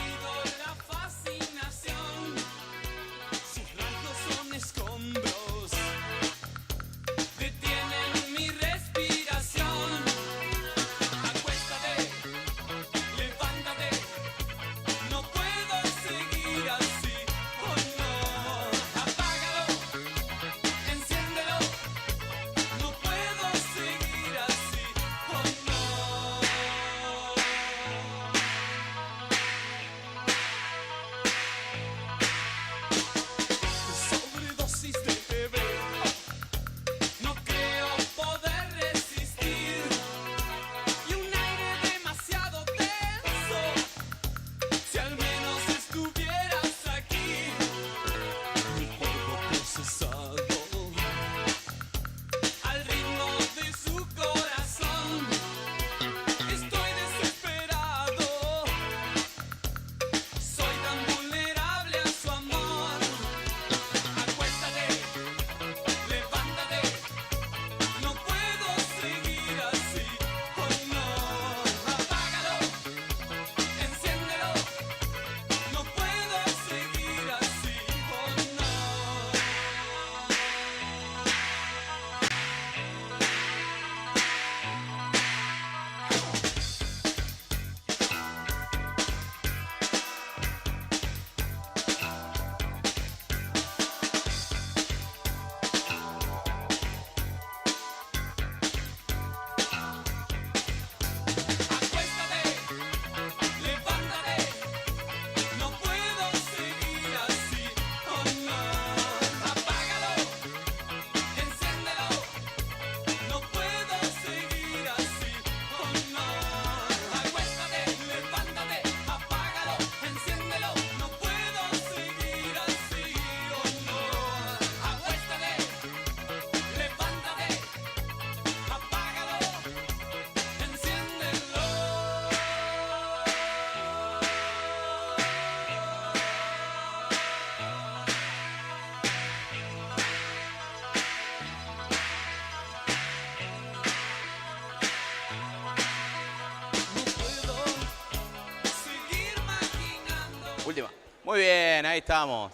Última. Muy bien, ahí estamos.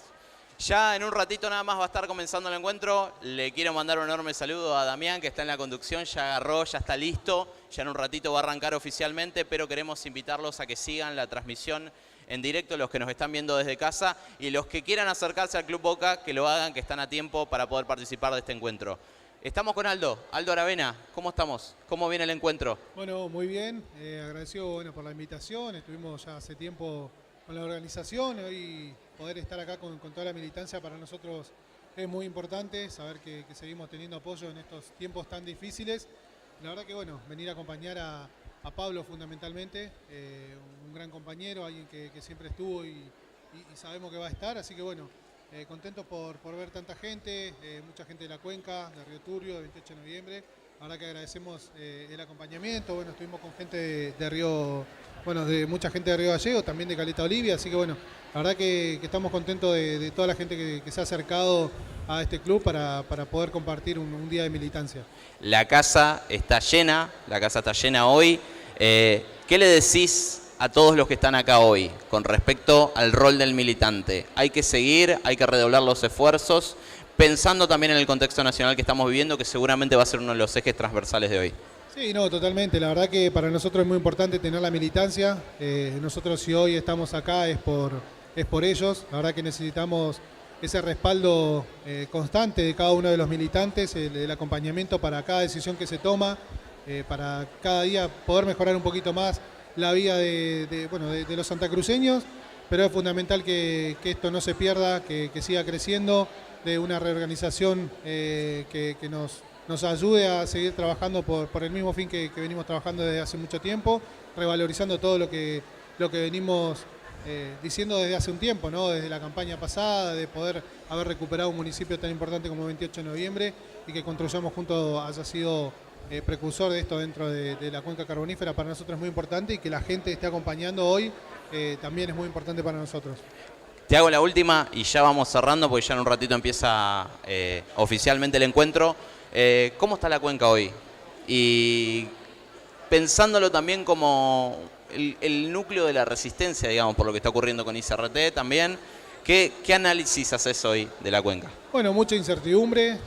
Ya en un ratito nada más va a estar comenzando el encuentro. Le quiero mandar un enorme saludo a Damián, que está en la conducción, ya agarró, ya está listo. Ya en un ratito va a arrancar oficialmente, pero queremos invitarlos a que sigan la transmisión en directo, los que nos están viendo desde casa, y los que quieran acercarse al Club Boca, que lo hagan, que están a tiempo para poder participar de este encuentro. Estamos con Aldo Aravena. ¿Cómo estamos? ¿Cómo viene el encuentro? Bueno, muy bien. Agradecido por la invitación. Estuvimos ya hace tiempo con la organización. Hoy poder estar acá con toda la militancia para nosotros es muy importante. Saber que seguimos teniendo apoyo en estos tiempos tan difíciles. La verdad que venir a acompañar a Pablo fundamentalmente, un gran compañero, alguien que siempre estuvo y sabemos que va a estar. Así que contento por ver tanta gente, mucha gente de la cuenca, de Río Turbio, de 28 de noviembre. La verdad que agradecemos el acompañamiento. Estuvimos con gente de Río, de mucha gente de Río Gallego, también de Caleta Olivia. Así que la verdad que estamos contentos de toda la gente que se ha acercado a este club para poder compartir un día de militancia. La casa está llena hoy. ¿Qué le decís a todos los que están acá hoy con respecto al rol del militante? Hay que seguir, hay que redoblar los esfuerzos, pensando también en el contexto nacional que estamos viviendo, que seguramente va a ser uno de los ejes transversales de hoy. Sí, totalmente. La verdad que para nosotros es muy importante tener la militancia. Nosotros si hoy estamos acá es por ellos. La verdad que necesitamos ese respaldo constante de cada uno de los militantes, el acompañamiento para cada decisión que se toma, para cada día poder mejorar un poquito más la vida de los santacruceños, pero es fundamental que esto no se pierda, que siga creciendo, de una reorganización que nos ayude a seguir trabajando por el mismo fin que venimos trabajando desde hace mucho tiempo, revalorizando todo lo que venimos diciendo desde hace un tiempo, desde la campaña pasada, de poder haber recuperado un municipio tan importante como 28 de noviembre y que Construyamos Juntos haya sido precursor de esto dentro de la cuenca carbonífera. Para nosotros es muy importante, y que la gente esté acompañando hoy también es muy importante para nosotros. Te hago la última y ya vamos cerrando porque ya en un ratito empieza oficialmente el encuentro. ¿Cómo está la cuenca hoy? Y pensándolo también como el núcleo de la resistencia, digamos, por lo que está ocurriendo con ICRT también, ¿qué análisis haces hoy de la cuenca? Mucha incertidumbre.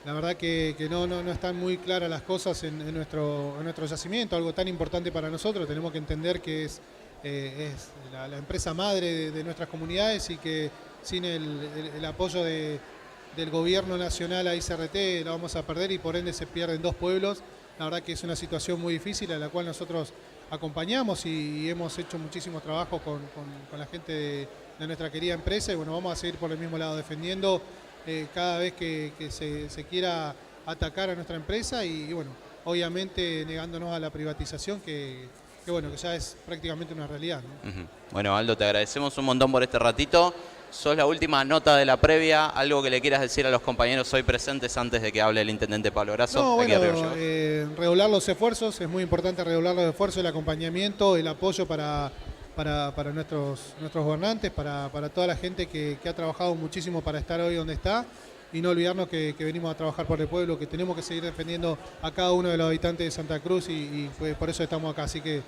La verdad que no están muy claras las cosas en nuestro yacimiento, algo tan importante para nosotros. Tenemos que entender que es la empresa madre de nuestras comunidades, y que sin el apoyo del gobierno nacional a ICRT la vamos a perder, y por ende se pierden 2 pueblos. La verdad que es una situación muy difícil a la cual nosotros acompañamos y hemos hecho muchísimo trabajo con la gente de nuestra querida empresa, y vamos a seguir por el mismo lado defendiendo cada vez que se quiera atacar a nuestra empresa, y obviamente negándonos a la privatización que ya es prácticamente una realidad, ¿no? Bueno, Aldo, te agradecemos un montón por este ratito. Sos la última nota de la previa. ¿Algo que le quieras decir a los compañeros hoy presentes antes de que hable el intendente Pablo Grasso? Redoblar los esfuerzos, es muy importante redoblar los esfuerzos, el acompañamiento, el apoyo para nuestros gobernantes, para toda la gente que ha trabajado muchísimo para estar hoy donde está, y no olvidarnos que venimos a trabajar por el pueblo, que tenemos que seguir defendiendo a cada uno de los habitantes de Santa Cruz, y por eso estamos acá. Así que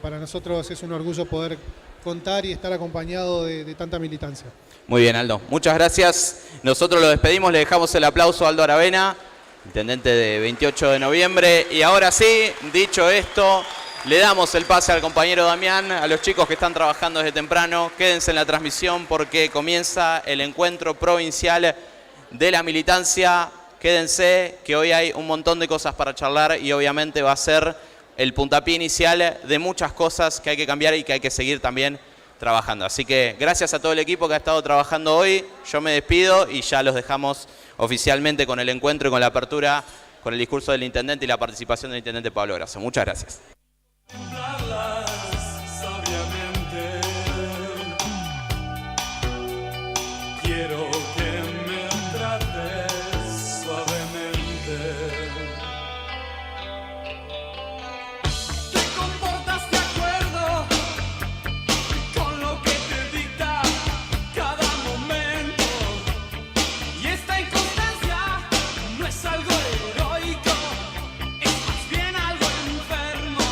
para nosotros es un orgullo poder contar y estar acompañado de tanta militancia. Muy bien, Aldo. Muchas gracias. Nosotros lo despedimos, le dejamos el aplauso a Aldo Aravena, intendente de 28 de noviembre. Y ahora sí, dicho esto, le damos el pase al compañero Damián, a los chicos que están trabajando desde temprano. Quédense en la transmisión porque comienza el encuentro provincial de la militancia. Quédense, que hoy hay un montón de cosas para charlar, y obviamente va a ser el puntapié inicial de muchas cosas que hay que cambiar y que hay que seguir también trabajando. Así que gracias a todo el equipo que ha estado trabajando hoy. Yo me despido y ya los dejamos oficialmente con el encuentro y con la apertura, con el discurso del intendente y la participación del intendente Pablo Grasso. Muchas gracias. Quiero que me trates suavemente. Te comportas de acuerdo con lo que te dicta cada momento. Y esta inconstancia no es algo heroico, es más bien algo enfermo.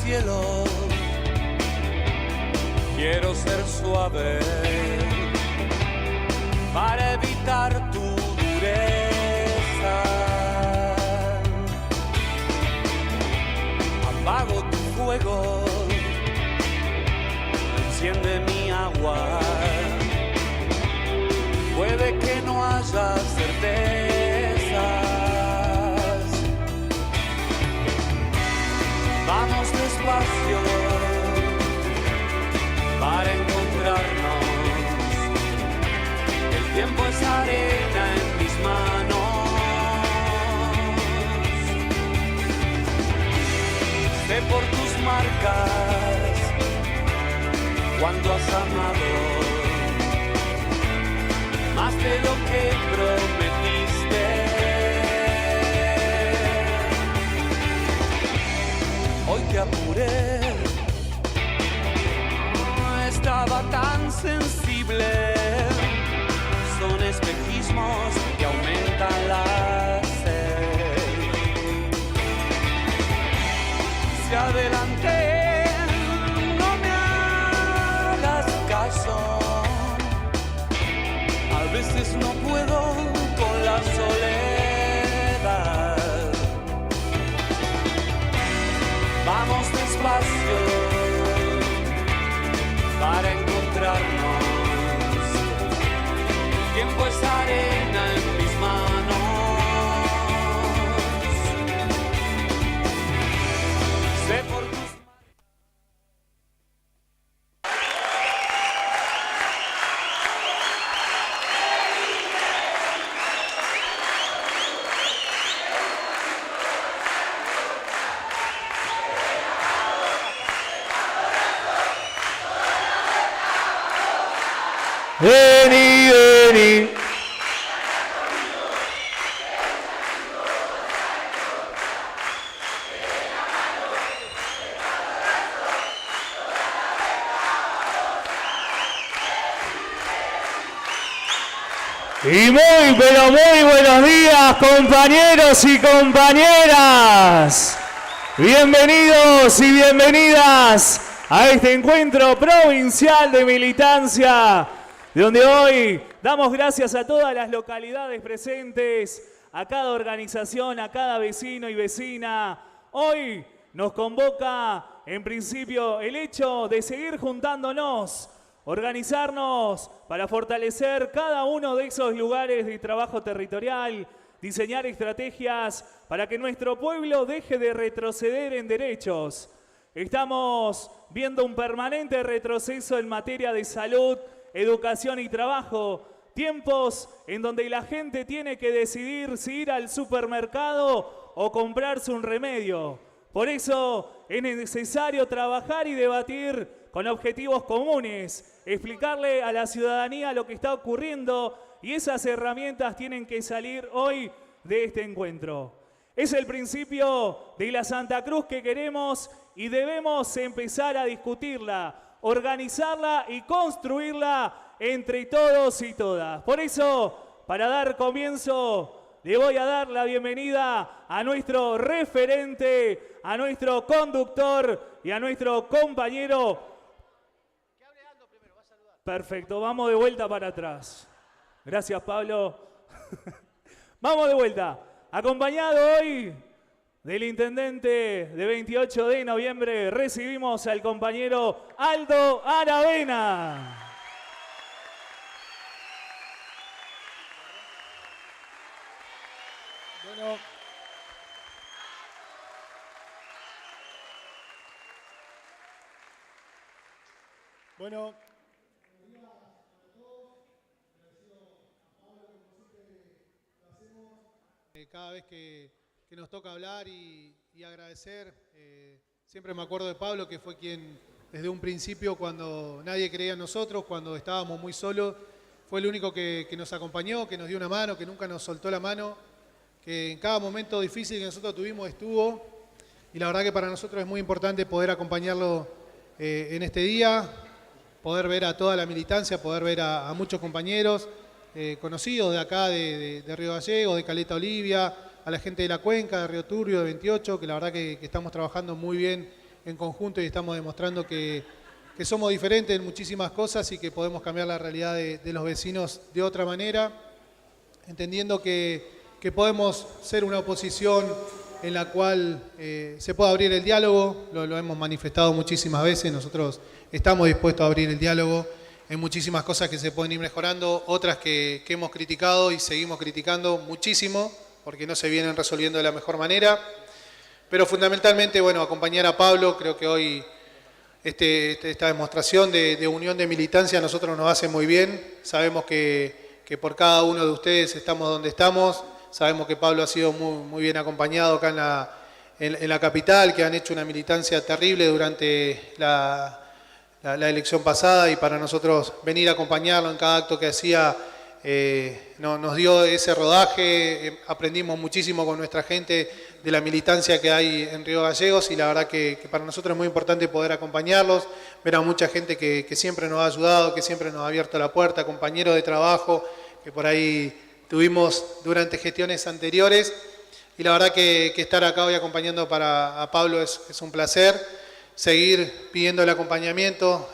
cielo. Quiero ser suave para evitar tu dureza. Apago tu fuego, enciende mi agua. Puede que no haya certezas. Vamos despacio para encontrarnos. El tiempo es arena en mis manos. Sé por tus marcas cuando has amado más de lo que prometiste. Hoy te apuré, no estaba tan sensible. Son espejismos que aumentan la sed. Si adelanté, no me hagas caso. A veces no puedo con la soledad. Vamos despacio para encontrarnos. El tiempo es arena en mis manos. Sé por tus Vení, vení. Y muy, pero muy buenos días, compañeros y compañeras. Bienvenidos y bienvenidas a este encuentro provincial de militancia, donde hoy damos gracias a todas las localidades presentes, a cada organización, a cada vecino y vecina. Hoy nos convoca, en principio, el hecho de seguir juntándonos, organizarnos para fortalecer cada uno de esos lugares de trabajo territorial, diseñar estrategias para que nuestro pueblo deje de retroceder en derechos. Estamos viendo un permanente retroceso en materia de salud, educación y trabajo, tiempos en donde la gente tiene que decidir si ir al supermercado o comprarse un remedio. Por eso es necesario trabajar y debatir con objetivos comunes, explicarle a la ciudadanía lo que está ocurriendo, y esas herramientas tienen que salir hoy de este encuentro. Es el principio de la Santa Cruz que queremos y debemos empezar a discutirla, organizarla y construirla entre todos y todas. Por eso, para dar comienzo, le voy a dar la bienvenida a nuestro referente, a nuestro conductor y a nuestro compañero. Perfecto, vamos de vuelta para atrás. Gracias, Pablo. Vamos de vuelta. Acompañado hoy del intendente de 28 de noviembre, recibimos al compañero Aldo Aravena. Bueno, cada vez que nos toca hablar y agradecer, siempre me acuerdo de Pablo, que fue quien desde un principio, cuando nadie creía en nosotros, cuando estábamos muy solos, fue el único que nos acompañó, que nos dio una mano, que nunca nos soltó la mano, que en cada momento difícil que nosotros tuvimos estuvo, y la verdad que para nosotros es muy importante poder acompañarlo en este día, poder ver a toda la militancia, poder ver a muchos compañeros conocidos de acá, de Río Gallegos, de Caleta Olivia, a la gente de la Cuenca, de Río Turbio, de 28, que la verdad que estamos trabajando muy bien en conjunto y estamos demostrando que somos diferentes en muchísimas cosas y que podemos cambiar la realidad de los vecinos de otra manera, entendiendo que podemos ser una oposición en la cual se puede abrir el diálogo, lo hemos manifestado muchísimas veces, nosotros estamos dispuestos a abrir el diálogo. Hay muchísimas cosas que se pueden ir mejorando, otras que hemos criticado y seguimos criticando muchísimo, porque no se vienen resolviendo de la mejor manera. Pero fundamentalmente, bueno, acompañar a Pablo, creo que hoy esta demostración de unión de militancia a nosotros nos hace muy bien. Sabemos que por cada uno de ustedes estamos donde estamos. Sabemos que Pablo ha sido muy bien acompañado acá en la capital, que han hecho una militancia terrible durante la elección pasada, y para nosotros venir a acompañarlo en cada acto que hacía nos dio ese rodaje. Aprendimos muchísimo con nuestra gente de la militancia que hay en Río Gallegos, y la verdad que para nosotros es muy importante poder acompañarlos, ver a mucha gente que siempre nos ha ayudado, que siempre nos ha abierto la puerta, compañeros de trabajo que por ahí tuvimos durante gestiones anteriores, y la verdad que estar acá hoy acompañando a Pablo es un placer. Seguir pidiendo el acompañamiento,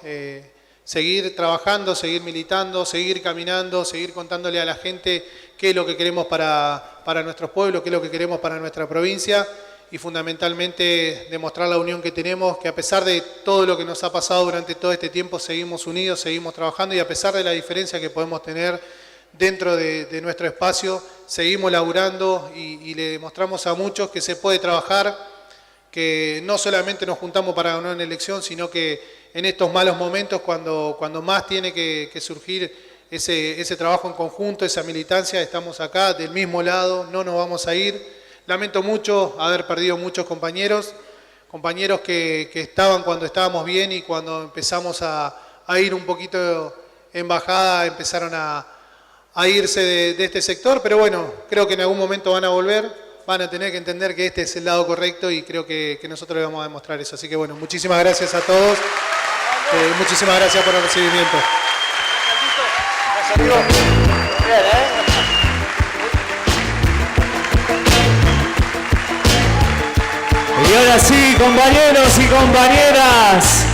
seguir trabajando, seguir militando, seguir caminando, seguir contándole a la gente qué es lo que queremos para nuestros pueblos, qué es lo que queremos para nuestra provincia, y fundamentalmente demostrar la unión que tenemos, que a pesar de todo lo que nos ha pasado durante todo este tiempo, seguimos unidos, seguimos trabajando, y a pesar de la diferencia que podemos tener dentro de nuestro espacio, seguimos laburando y le demostramos a muchos que se puede trabajar, que no solamente nos juntamos para ganar una elección, sino que en estos malos momentos, cuando más tiene que surgir ese trabajo en conjunto, esa militancia, estamos acá del mismo lado, no nos vamos a ir. Lamento mucho haber perdido muchos compañeros que estaban cuando estábamos bien, y cuando empezamos a ir un poquito en bajada empezaron a irse de este sector, pero bueno, creo que en algún momento van a volver, van a tener que entender que este es el lado correcto, y creo que nosotros les vamos a demostrar eso. Así que bueno, muchísimas gracias a todos, muchísimas gracias por el recibimiento. Y ahora sí, compañeros y compañeras,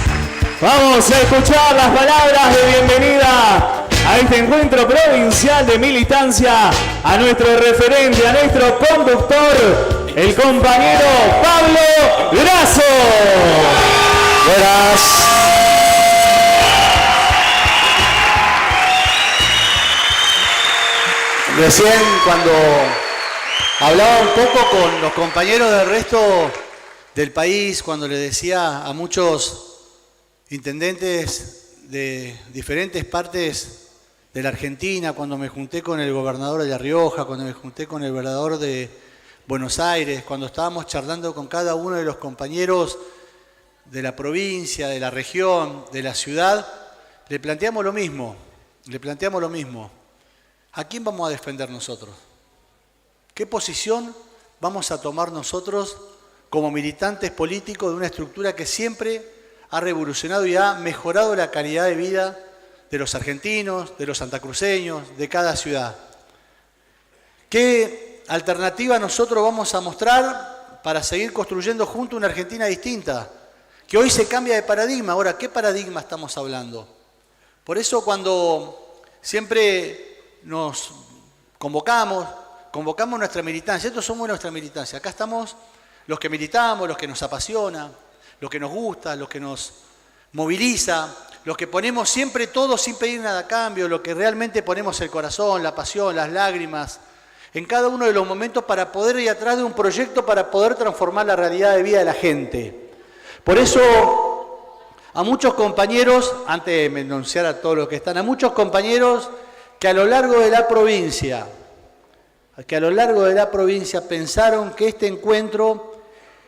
vamos a escuchar las palabras de bienvenida a este encuentro provincial de militancia, a nuestro referente, a nuestro conductor, el compañero Pablo Grasso. Buenas. Recién, cuando hablaba un poco con los compañeros del resto del país, cuando le decía a muchos intendentes de diferentes partes de la Argentina, cuando me junté con el gobernador de La Rioja, cuando me junté con el gobernador de Buenos Aires, cuando estábamos charlando con cada uno de los compañeros de la provincia, de la región, de la ciudad, le planteamos lo mismo. ¿A quién vamos a defender nosotros? ¿Qué posición vamos a tomar nosotros como militantes políticos de una estructura que siempre ha revolucionado y ha mejorado la calidad de vida de los argentinos, de los santacruceños, de cada ciudad? ¿Qué alternativa nosotros vamos a mostrar para seguir construyendo juntos una Argentina distinta? Que hoy se cambia de paradigma. Ahora, ¿qué paradigma estamos hablando? Por eso cuando siempre nos convocamos nuestra militancia, estos somos nuestra militancia, acá estamos los que militamos, los que nos apasiona, los que nos gusta, los que nos moviliza, los que ponemos siempre todo sin pedir nada a cambio, los que realmente ponemos el corazón, la pasión, las lágrimas, en cada uno de los momentos para poder ir atrás de un proyecto, para poder transformar la realidad de vida de la gente. Por eso, a muchos compañeros, antes de enunciar a todos los que están, a muchos compañeros que a lo largo de la provincia pensaron que este encuentro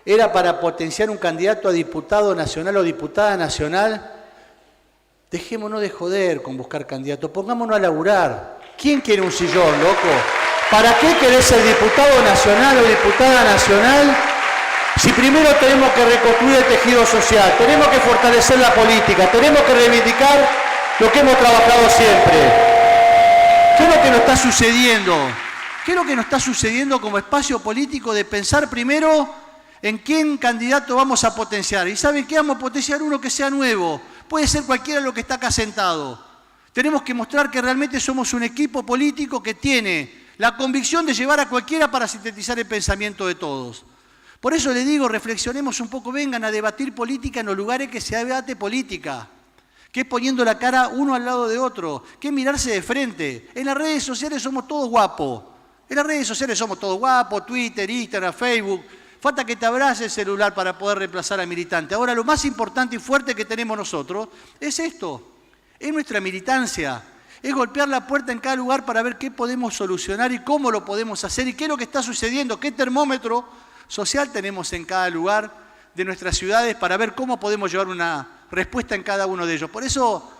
era para potenciar un candidato a diputado nacional o diputada nacional, dejémonos de joder con buscar candidatos, pongámonos a laburar. ¿Quién quiere un sillón, loco? ¿Para qué querés ser diputado nacional o diputada nacional si primero tenemos que reconstruir el tejido social, tenemos que fortalecer la política, tenemos que reivindicar lo que hemos trabajado siempre? ¿Qué es lo que nos está sucediendo? ¿Qué es lo que nos está sucediendo como espacio político de pensar primero en quién candidato vamos a potenciar. ¿Y saben qué? Vamos a potenciar uno que sea nuevo. Puede ser cualquiera de los que está acá sentado. Tenemos que mostrar que realmente somos un equipo político que tiene la convicción de llevar a cualquiera para sintetizar el pensamiento de todos. Por eso les digo, reflexionemos un poco, vengan a debatir política en los lugares que se debate política, que es poniendo la cara uno al lado de otro, que es mirarse de frente. En las redes sociales somos todos guapos. En las redes sociales somos todos guapos, Twitter, Instagram, Facebook. Falta que te abrace el celular para poder reemplazar al militante. Ahora, lo más importante y fuerte que tenemos nosotros es esto. Es nuestra militancia. Es golpear la puerta en cada lugar para ver qué podemos solucionar y cómo lo podemos hacer y qué es lo que está sucediendo, qué termómetro social tenemos en cada lugar de nuestras ciudades para ver cómo podemos llevar una respuesta en cada uno de ellos. Por eso,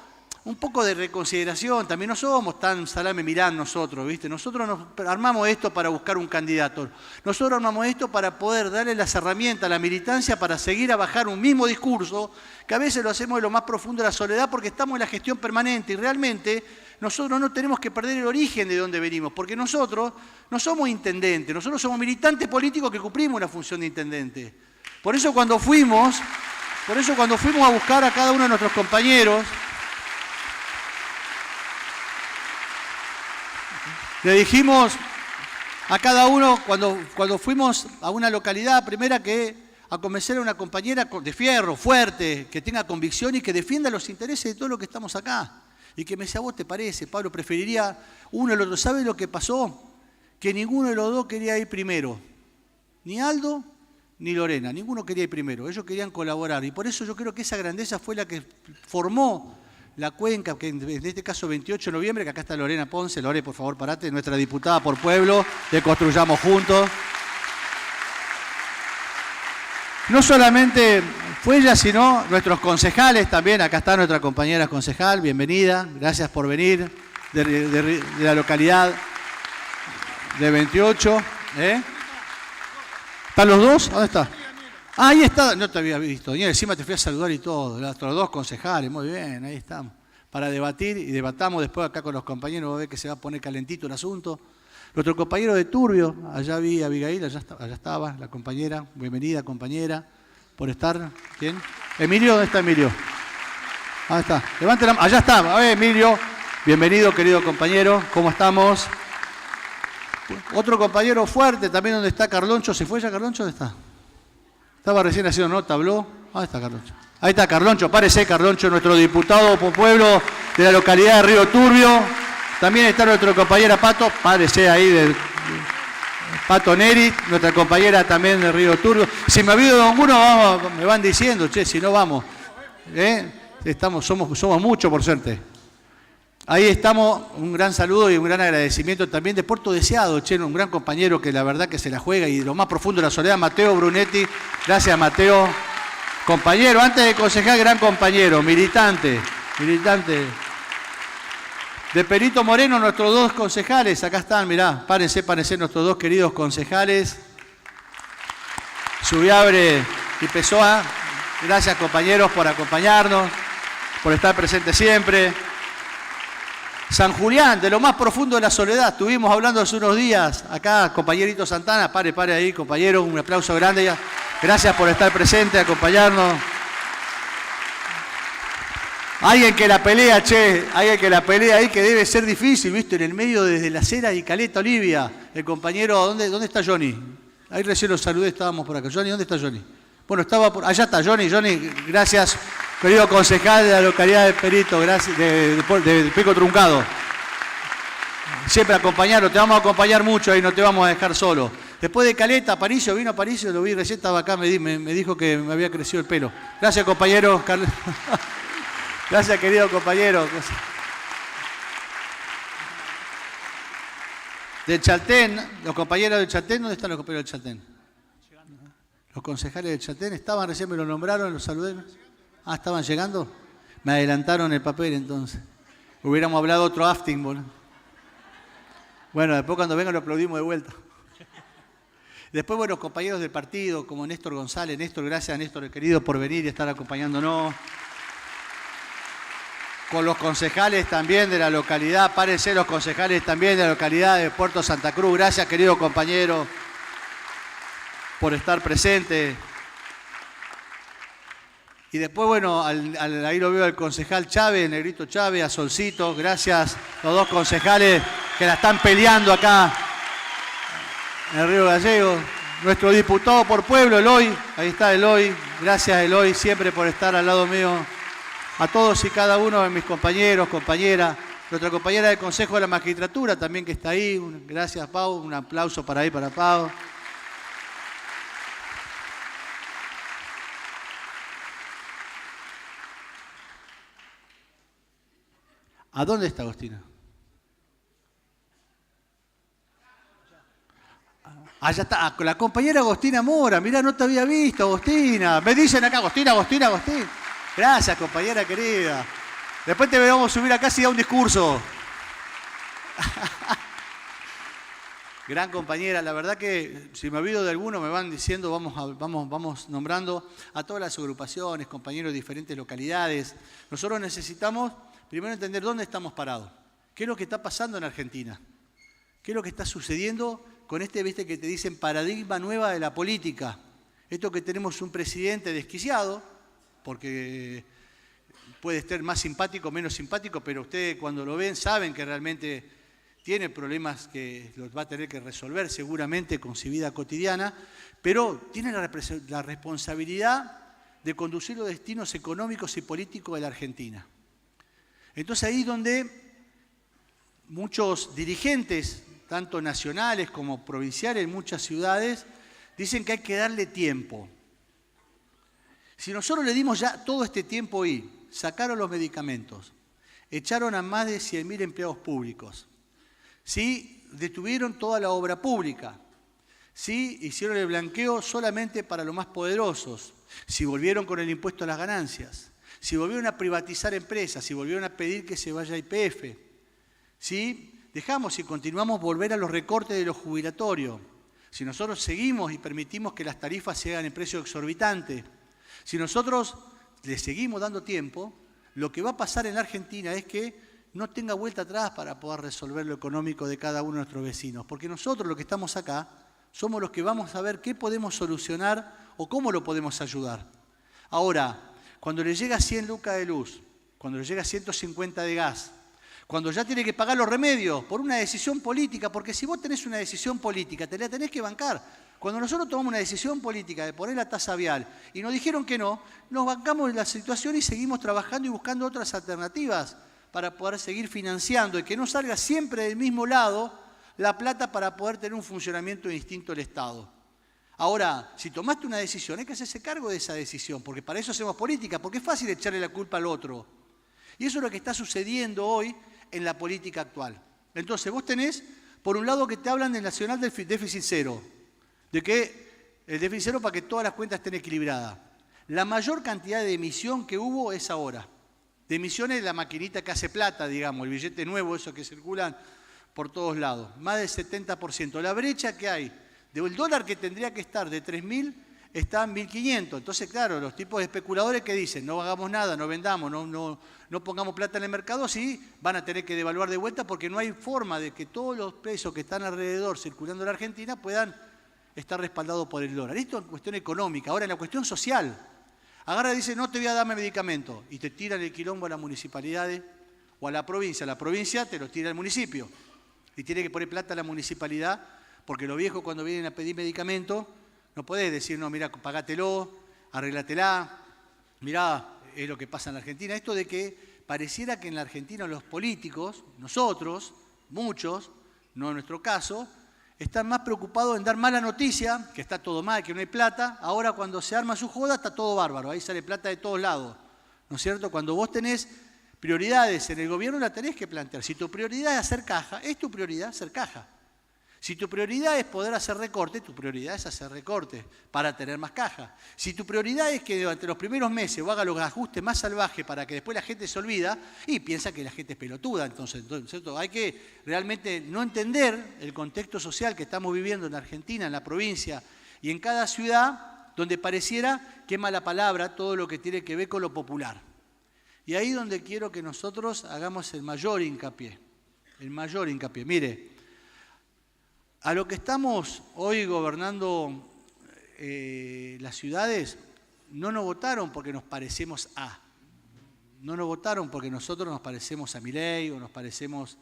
un poco de reconsideración, también no somos tan salame mirán nosotros, ¿viste? Nosotros nos armamos esto para buscar un candidato. Nosotros armamos esto para poder darle las herramientas a la militancia para seguir a bajar un mismo discurso, que a veces lo hacemos de lo más profundo de la soledad porque estamos en la gestión permanente y realmente nosotros no tenemos que perder el origen de donde venimos, porque nosotros no somos intendentes, nosotros somos militantes políticos que cumplimos una función de intendente. Por eso cuando fuimos a buscar a cada uno de nuestros compañeros, le dijimos a cada uno, cuando fuimos a una localidad primera, que a convencer a una compañera de fierro, fuerte, que tenga convicción y que defienda los intereses de todos los que estamos acá. Y que me decía, ¿vos te parece, Pablo? Preferiría uno o el otro. ¿Sabe lo que pasó? Que ninguno de los dos quería ir primero. Ni Aldo ni Lorena. Ninguno quería ir primero. Ellos querían colaborar. Y por eso yo creo que esa grandeza fue la que formó la cuenca, que en este caso 28 de noviembre, que acá está Lorena Ponce. Lore, por favor, parate, nuestra diputada por pueblo, de Construyamos Juntos. No solamente fue ella, sino nuestros concejales también. Acá está nuestra compañera concejal, bienvenida, gracias por venir, de la localidad de 28. ¿Están los dos? ¿Dónde está? Ah, ahí está, no te había visto. Y encima te fui a saludar y todo, los dos concejales, muy bien, ahí estamos. Para debatir y debatamos después acá con los compañeros, va a ver que se va a poner calentito el asunto. Nuestro compañero de Turbio, allá vi a Abigail, allá estaba la compañera, bienvenida compañera, por estar. ¿Quién? Emilio, ¿dónde está Emilio? Ahí está, levante la mano, allá está, a ver Emilio, bienvenido querido compañero, ¿cómo estamos? Otro compañero fuerte también, ¿dónde está Carloncho? ¿Se fue ya Carloncho? ¿Dónde está? Estaba recién haciendo nota, habló. ¿Dónde está Carloncho? Ahí está Carloncho, párese Carloncho, nuestro diputado por pueblo de la localidad de Río Turbio. También está nuestra compañera Pato, párese ahí de Pato Neri, nuestra compañera también de Río Turbio. Si me ha habido alguno, me van diciendo, che, si no vamos. Somos muchos por suerte. Ahí estamos, un gran saludo y un gran agradecimiento también de Puerto Deseado, che, un gran compañero que la verdad que se la juega y de lo más profundo de la soledad, Mateo Brunetti. Gracias Mateo. Compañero, antes de concejal, gran compañero, militante. De Perito Moreno, nuestros dos concejales, acá están, mirá, párense nuestros dos queridos concejales, Subiabre y Pessoa. Gracias compañeros por acompañarnos, por estar presentes siempre. San Julián, de lo más profundo de la soledad, estuvimos hablando hace unos días, acá, compañerito Santana, pare ahí, compañero, un aplauso grande, gracias por estar presente, acompañarnos. Alguien que la pelea, che, alguien que la pelea ahí, que debe ser difícil, ¿viste? En el medio desde La Cera y Caleta Olivia, el compañero, ¿dónde está Johnny? Ahí recién lo saludé, estábamos por acá. Johnny, ¿dónde está Johnny? Bueno, allá está Johnny, gracias, querido concejal de la localidad de Perito, gracias, de Pico Truncado. Siempre acompañarlo, te vamos a acompañar mucho ahí, no te vamos a dejar solo. Después de Caleta, vino Aparicio, lo vi recién, estaba acá, me dijo que me había crecido el pelo. Gracias, compañero. Gracias, querido compañero. Del Chaltén, los compañeros del Chaltén, ¿dónde están los compañeros del Chaltén? Los concejales del Chaltén estaban, recién me lo nombraron, los saludé. Ah, ¿estaban llegando? Me adelantaron el papel entonces. Hubiéramos hablado otro afting, boludo. Bueno, después cuando vengan lo aplaudimos de vuelta. Después, bueno, compañeros del partido, como Néstor González. Néstor, gracias Néstor, querido, por venir y estar acompañándonos. Con los concejales también de la localidad, párense los concejales también de la localidad de Puerto Santa Cruz. Gracias, querido compañero, por estar presente. Y después, bueno, ahí lo veo al concejal Chávez, el negrito Chávez, a Solcito, gracias, los dos concejales que la están peleando acá en el Río Gallegos. Nuestro diputado por pueblo, Eloy, ahí está Eloy, gracias Eloy siempre por estar al lado mío. A todos y cada uno de mis compañeros, compañeras, nuestra compañera del Consejo de la Magistratura también que está ahí, gracias Pau, un aplauso para ahí para Pau. ¿A dónde está Agostina? Allá está, con la compañera Agostina Mora. Mirá, no te había visto, Agostina. Me dicen acá, Agostina, Agostina, Agostina. Gracias, compañera querida. Después te vamos a subir acá si da un discurso. Gran compañera, la verdad que si me olvido de alguno me van diciendo, vamos nombrando a todas las agrupaciones, compañeros de diferentes localidades. Nosotros necesitamos primero entender dónde estamos parados, qué es lo que está pasando en Argentina, qué es lo que está sucediendo con viste que te dicen paradigma nueva de la política. Esto que tenemos un presidente desquiciado, porque puede ser más simpático o menos simpático, pero ustedes cuando lo ven saben que realmente tiene problemas que los va a tener que resolver seguramente con su vida cotidiana, pero tiene la responsabilidad de conducir los destinos económicos y políticos de la Argentina. Entonces ahí donde muchos dirigentes, tanto nacionales como provinciales en muchas ciudades, dicen que hay que darle tiempo. Si nosotros le dimos ya todo este tiempo ahí, sacaron los medicamentos, echaron a más de 100.000 empleados públicos, ¿sí? Detuvieron toda la obra pública, ¿sí? Hicieron el blanqueo solamente para los más poderosos, si volvieron con el impuesto a las ganancias, si volvieron a privatizar empresas, si volvieron a pedir que se vaya a YPF, ¿sí? Dejamos y continuamos volver a los recortes de los jubilatorios, si nosotros seguimos y permitimos que las tarifas se hagan en precio exorbitante, si nosotros le seguimos dando tiempo, lo que va a pasar en la Argentina es que no tenga vuelta atrás para poder resolver lo económico de cada uno de nuestros vecinos, porque nosotros los que estamos acá somos los que vamos a ver qué podemos solucionar o cómo lo podemos ayudar. Ahora, cuando le llega 100 lucas de luz, cuando le llega 150 de gas, cuando ya tiene que pagar los remedios por una decisión política, porque si vos tenés una decisión política, te la tenés que bancar. Cuando nosotros tomamos una decisión política de poner la tasa vial y nos dijeron que no, nos bancamos la situación y seguimos trabajando y buscando otras alternativas para poder seguir financiando y que no salga siempre del mismo lado la plata para poder tener un funcionamiento distinto del Estado. Ahora, si tomaste una decisión, hay que hacerse cargo de esa decisión, porque para eso hacemos política, porque es fácil echarle la culpa al otro. Y eso es lo que está sucediendo hoy en la política actual. Entonces, vos tenés, por un lado, que te hablan del nacional del déficit cero, de que el déficit cero para que todas las cuentas estén equilibradas. La mayor cantidad de emisión que hubo es ahora. De emisiones de la maquinita que hace plata, digamos, el billete nuevo, esos que circulan por todos lados. Más del 70%. La brecha que hay del dólar que tendría que estar de 3.000 está en 1.500. Entonces, claro, los tipos de especuladores que dicen no hagamos nada, no vendamos, no pongamos plata en el mercado, sí, van a tener que devaluar de vuelta porque no hay forma de que todos los pesos que están alrededor circulando en la Argentina puedan estar respaldados por el dólar. Esto es cuestión económica. Ahora, en la cuestión social, agarra y dice, no te voy a darme medicamento, y te tiran el quilombo a las municipalidades o a la provincia. La provincia te lo tira al municipio y tiene que poner plata a la municipalidad, porque los viejos cuando vienen a pedir medicamento, no podés decir, no, mira, pagátelo, arréglatela, mirá, es lo que pasa en la Argentina. Esto de que pareciera que en la Argentina los políticos, nosotros, muchos, no en nuestro caso, están más preocupados en dar mala noticia, que está todo mal, que no hay plata. Ahora cuando se arma su joda está todo bárbaro, ahí sale plata de todos lados, ¿no es cierto? Cuando vos tenés prioridades en el gobierno la tenés que plantear. Si tu prioridad es hacer caja, es tu prioridad hacer caja. Si tu prioridad es poder hacer recorte, tu prioridad es hacer recorte para tener más caja. Si tu prioridad es que durante los primeros meses vos hagas los ajustes más salvajes para que después la gente se olvida y piensa que la gente es pelotuda, entonces ¿cierto? Hay que realmente no entender el contexto social que estamos viviendo en Argentina, en la provincia y en cada ciudad donde pareciera que es mala palabra todo lo que tiene que ver con lo popular. Y ahí donde quiero que nosotros hagamos el mayor hincapié. El mayor hincapié. Mire, a lo que estamos hoy gobernando las ciudades no nos votaron porque nos parecemos a. No nos votaron porque nosotros nos parecemos a Milei o nos parecemos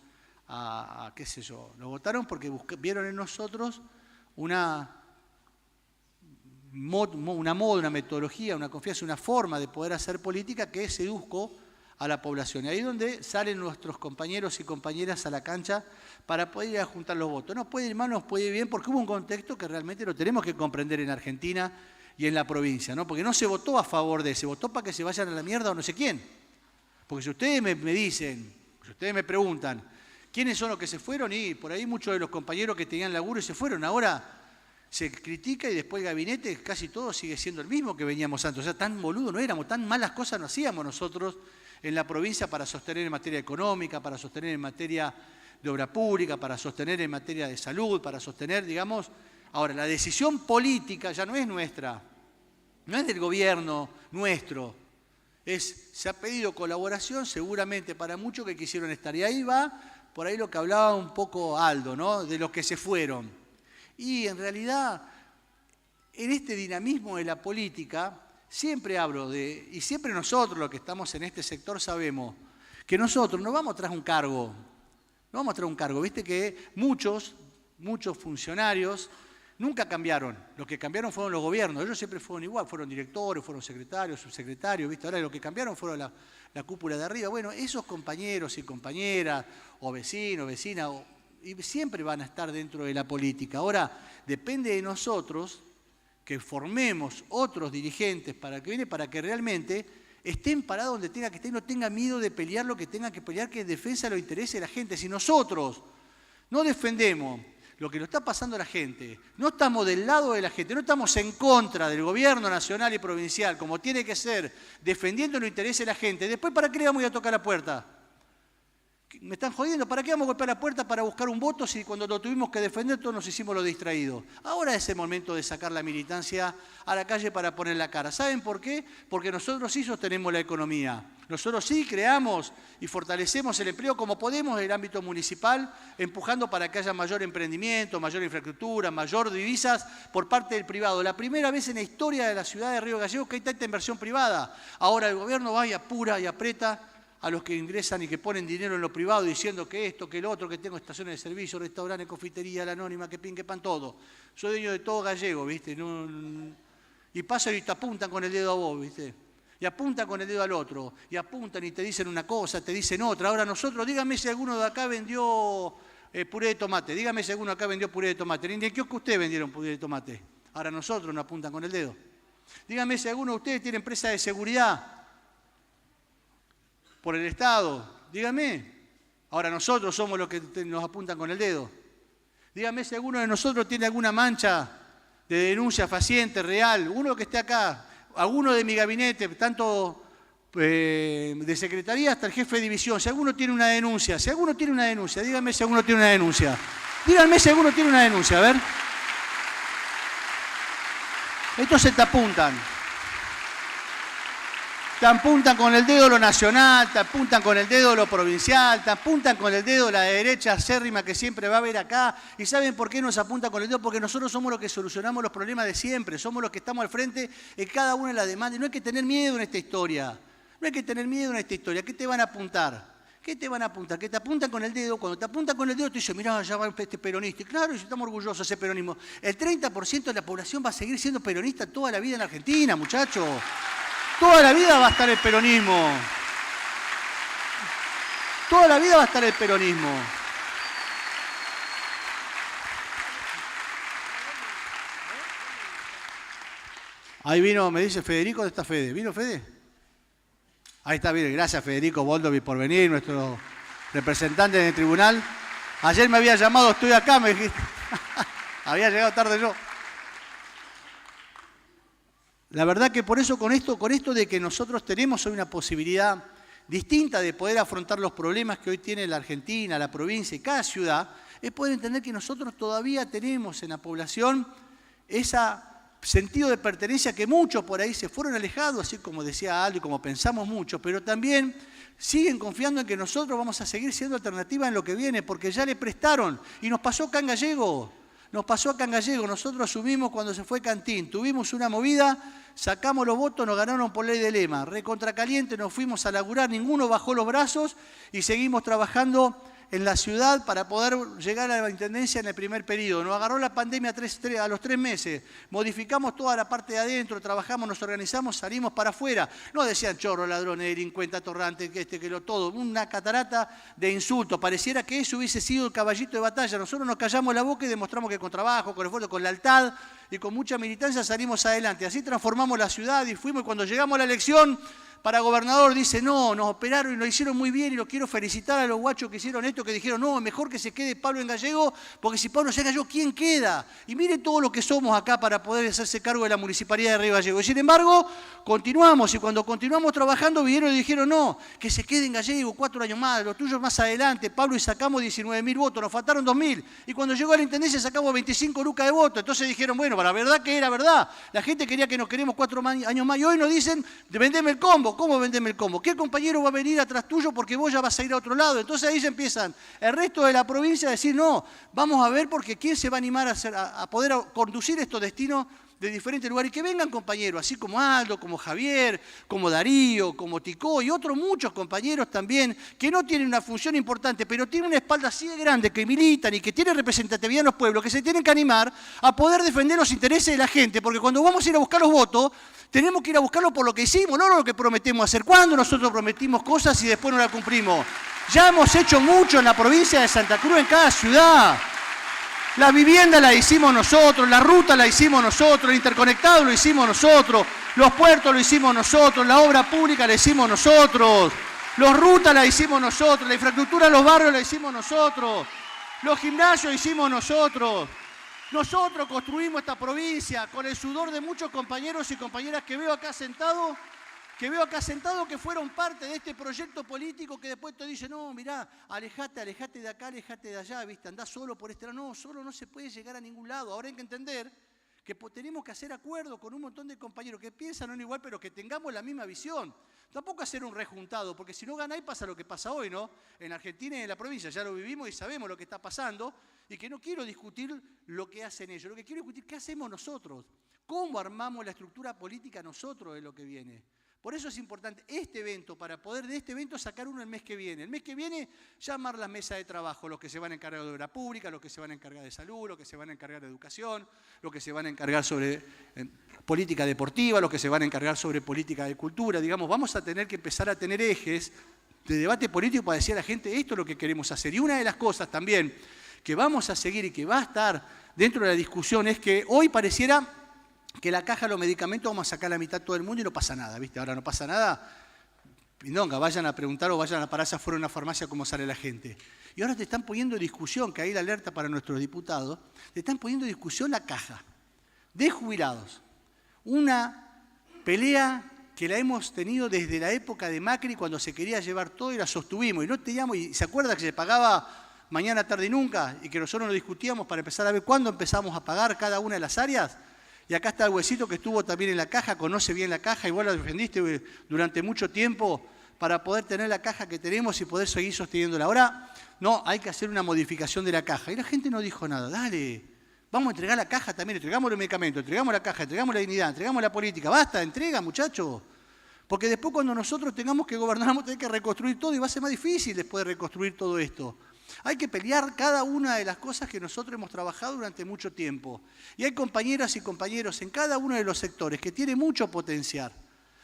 a qué sé yo. Nos votaron porque vieron en nosotros una moda, una metodología, una confianza, una forma de poder hacer política que seduzco a la población. Y ahí es donde salen nuestros compañeros y compañeras a la cancha para poder ir a juntar los votos. No puede ir mal, nos puede ir bien, porque hubo un contexto que realmente lo tenemos que comprender en Argentina y en la provincia, ¿no? Porque no se votó a favor de, se votó para que se vayan a la mierda o no sé quién. Porque si ustedes me dicen, si ustedes me preguntan, ¿quiénes son los que se fueron? Y por ahí muchos de los compañeros que tenían laburo y se fueron. Ahora se critica y después el gabinete casi todo sigue siendo el mismo que veníamos antes. O sea, tan boludo no éramos, tan malas cosas no hacíamos nosotros en la provincia para sostener en materia económica, para sostener en materia de obra pública, para sostener en materia de salud, para sostener, digamos... Ahora, la decisión política ya no es nuestra, no es del gobierno nuestro. Se ha pedido colaboración seguramente para muchos que quisieron estar. Y ahí va, por ahí lo que hablaba un poco Aldo, ¿no? De los que se fueron. Y en realidad, en este dinamismo de la política, siempre hablo de, y siempre nosotros los que estamos en este sector sabemos, que nosotros no vamos tras un cargo, no vamos tras un cargo. Viste que muchos funcionarios nunca cambiaron. Los que cambiaron fueron los gobiernos. Ellos siempre fueron igual. Fueron directores, fueron secretarios, subsecretarios. ¿Viste? Ahora los que cambiaron fueron la cúpula de arriba. Bueno, esos compañeros y compañeras, o vecinos, vecinas, y siempre van a estar dentro de la política. Ahora, depende de nosotros que formemos otros dirigentes para que realmente estén parados donde tenga que estar y no tengan miedo de pelear lo que tengan que pelear, que en defensa de los intereses de la gente. Si nosotros no defendemos lo que lo está pasando a la gente, no estamos del lado de la gente, no estamos en contra del gobierno nacional y provincial, como tiene que ser, defendiendo los intereses de la gente, después ¿para qué le vamos a ir a tocar la puerta? ¿Me están jodiendo? ¿Para qué vamos a golpear la puerta para buscar un voto si cuando lo tuvimos que defender todos nos hicimos los distraídos? Ahora es el momento de sacar la militancia a la calle para poner la cara. ¿Saben por qué? Porque nosotros sí sostenemos la economía. Nosotros sí creamos y fortalecemos el empleo como podemos en el ámbito municipal, empujando para que haya mayor emprendimiento, mayor infraestructura, mayor divisas por parte del privado. La primera vez en la historia de la ciudad de Río Gallegos que hay tanta inversión privada. Ahora el gobierno va y apura y aprieta a los que ingresan y que ponen dinero en lo privado diciendo que esto, que lo otro, que tengo estaciones de servicio, restaurantes, confitería, la anónima, que pin, que pan, todo. Soy dueño de todo gallego, ¿viste? Y pasan y te apuntan con el dedo a vos, ¿viste? Y apuntan con el dedo al otro. Y apuntan y te dicen una cosa, te dicen otra. Ahora nosotros, dígame si alguno de acá vendió puré de tomate. Dígame si alguno de acá vendió puré de tomate. Ni en qué que ustedes vendieron puré de tomate. Ahora nosotros nos apuntan con el dedo. Dígame si alguno de ustedes tiene empresa de seguridad por el Estado, dígame. Ahora nosotros somos los que nos apuntan con el dedo. Dígame si alguno de nosotros tiene alguna mancha de denuncia faciente, real, uno que esté acá, alguno de mi gabinete, tanto de secretaría hasta el jefe de división, si alguno tiene una denuncia, dígame si alguno tiene una denuncia. Díganme si alguno tiene una denuncia, a ver. Estos se te apuntan. Te apuntan con el dedo lo nacional, te apuntan con el dedo lo provincial, te apuntan con el dedo la derecha acérrima que siempre va a haber acá. ¿Y saben por qué nos apuntan con el dedo? Porque nosotros somos los que solucionamos los problemas de siempre, somos los que estamos al frente en cada una de las demandas. No hay que tener miedo en esta historia, no hay que tener miedo en esta historia. ¿Qué te van a apuntar? ¿Qué te van a apuntar? Que te apuntan con el dedo. Cuando te apuntan con el dedo, te dicen, mirá, ya va este peronista. Y claro, estamos orgullosos de ese peronismo. El 30% de la población va a seguir siendo peronista toda la vida en Argentina, muchachos. Toda la vida va a estar el peronismo. Toda la vida va a estar el peronismo. Ahí vino, me dice Federico, ¿dónde está Fede? ¿Vino Fede? Ahí está, bien. Gracias Federico Boldovi por venir, nuestro representante en el tribunal. Ayer me había llamado, estoy acá, me dijiste. Había llegado tarde yo. La verdad que por eso con esto de que nosotros tenemos hoy una posibilidad distinta de poder afrontar los problemas que hoy tiene la Argentina, la provincia y cada ciudad, es poder entender que nosotros todavía tenemos en la población ese sentido de pertenencia que muchos por ahí se fueron alejados, así como decía Aldo y como pensamos mucho, pero también siguen confiando en que nosotros vamos a seguir siendo alternativa en lo que viene, porque ya le prestaron, y nos pasó acá en Gallego. Nos pasó acá en Gallego, nosotros asumimos cuando se fue Cantín, tuvimos una movida, sacamos los votos, nos ganaron por ley de lema. Recontracaliente, nos fuimos a laburar, ninguno bajó los brazos y seguimos trabajando en la ciudad para poder llegar a la intendencia en el primer periodo. Nos agarró la pandemia a los 3 meses, modificamos toda la parte de adentro, trabajamos, nos organizamos, salimos para afuera. No decían chorro, ladrones, delincuente, atorrante, todo, una catarata de insultos. Pareciera que eso hubiese sido el caballito de batalla. Nosotros nos callamos la boca y demostramos que con trabajo, con esfuerzo, con lealtad y con mucha militancia salimos adelante. Así transformamos la ciudad y fuimos, y cuando llegamos a la elección, para gobernador dice, no, nos operaron y lo hicieron muy bien y los quiero felicitar a los guachos que hicieron esto, que dijeron, no, mejor que se quede Pablo en Gallego, porque si Pablo se Gallego, ¿quién queda? Y mire todo lo que somos acá para poder hacerse cargo de la Municipalidad de Río Gallego. Y sin embargo, continuamos y cuando continuamos trabajando vinieron y dijeron, no, que se quede en Gallego 4 años más, los tuyos más adelante, Pablo, y sacamos 19.000 votos, nos faltaron 2.000. Y cuando llegó a la Intendencia sacamos 25 lucas de votos. Entonces dijeron, bueno, la verdad que era verdad. La gente quería que nos queremos 4 años más y hoy nos dicen, vendeme el combo. ¿Cómo vendeme el combo? ¿Qué compañero va a venir atrás tuyo porque vos ya vas a ir a otro lado? Entonces ahí ya empiezan el resto de la provincia a decir, no, vamos a ver porque quién se va a animar a poder conducir estos destinos de diferentes lugares. Y que vengan compañeros, así como Aldo, como Javier, como Darío, como Ticó y otros muchos compañeros también, que no tienen una función importante, pero tienen una espalda así de grande, que militan y que tienen representatividad en los pueblos, que se tienen que animar a poder defender los intereses de la gente, porque cuando vamos a ir a buscar los votos, tenemos que ir a buscarlo por lo que hicimos, no lo que prometemos hacer. ¿Cuándo nosotros prometimos cosas y después no las cumplimos? Ya hemos hecho mucho en la provincia de Santa Cruz, en cada ciudad. La vivienda la hicimos nosotros, la ruta la hicimos nosotros, el interconectado lo hicimos nosotros, los puertos lo hicimos nosotros, la obra pública la hicimos nosotros, los rutas la hicimos nosotros, la infraestructura de los barrios la hicimos nosotros, los gimnasios hicimos nosotros. Nosotros construimos esta provincia con el sudor de muchos compañeros y compañeras que veo acá sentados, que fueron parte de este proyecto político que después te dicen, no, mirá, alejate de acá, alejate de allá, ¿viste? Andá solo por este lado. No, solo no se puede llegar a ningún lado. Ahora hay que entender que tenemos que hacer acuerdos con un montón de compañeros que piensan no igual, pero que tengamos la misma visión. Tampoco hacer un rejuntado, porque si no ganáis pasa lo que pasa hoy, ¿no? En Argentina y en la provincia ya lo vivimos y sabemos lo que está pasando y que no quiero discutir lo que hacen ellos, lo que quiero discutir qué hacemos nosotros, cómo armamos la estructura política nosotros de lo que viene. Por eso es importante este evento, para poder de este evento sacar uno el mes que viene. El mes que viene llamar las mesas de trabajo, los que se van a encargar de obra pública, los que se van a encargar de salud, los que se van a encargar de educación, los que se van a encargar sobre política deportiva, los que se van a encargar sobre política de cultura. Digamos, vamos a tener que empezar a tener ejes de debate político para decir a la gente esto es lo que queremos hacer. Y una de las cosas también que vamos a seguir y que va a estar dentro de la discusión es que hoy pareciera que la caja de los medicamentos vamos a sacar la mitad todo el mundo y no pasa nada, ¿viste? Ahora no pasa nada, pindonga, vayan a preguntar o vayan a pararse afuera en una farmacia cómo sale la gente. Y ahora te están poniendo en discusión, que ahí la alerta para nuestros diputados, te están poniendo en discusión la caja de jubilados. Una pelea que la hemos tenido desde la época de Macri, cuando se quería llevar todo y la sostuvimos. Y no teníamos, y se acuerda que se pagaba mañana, tarde y nunca, y que nosotros nos discutíamos para empezar a ver cuándo empezamos a pagar cada una de las áreas. Y acá está el Huesito que estuvo también en la caja, conoce bien la caja, igual la defendiste durante mucho tiempo para poder tener la caja que tenemos y poder seguir sosteniéndola. Ahora, no, hay que hacer una modificación de la caja. Y la gente no dijo nada, dale, vamos a entregar la caja también, entregamos los medicamentos, entregamos la caja, entregamos la dignidad, entregamos la política. Basta, entrega, muchachos. Porque después cuando nosotros tengamos que gobernar, vamos a tener que reconstruir todo y va a ser más difícil después de reconstruir todo esto. Hay que pelear cada una de las cosas que nosotros hemos trabajado durante mucho tiempo. Y hay compañeras y compañeros en cada uno de los sectores que tienen mucho potencial.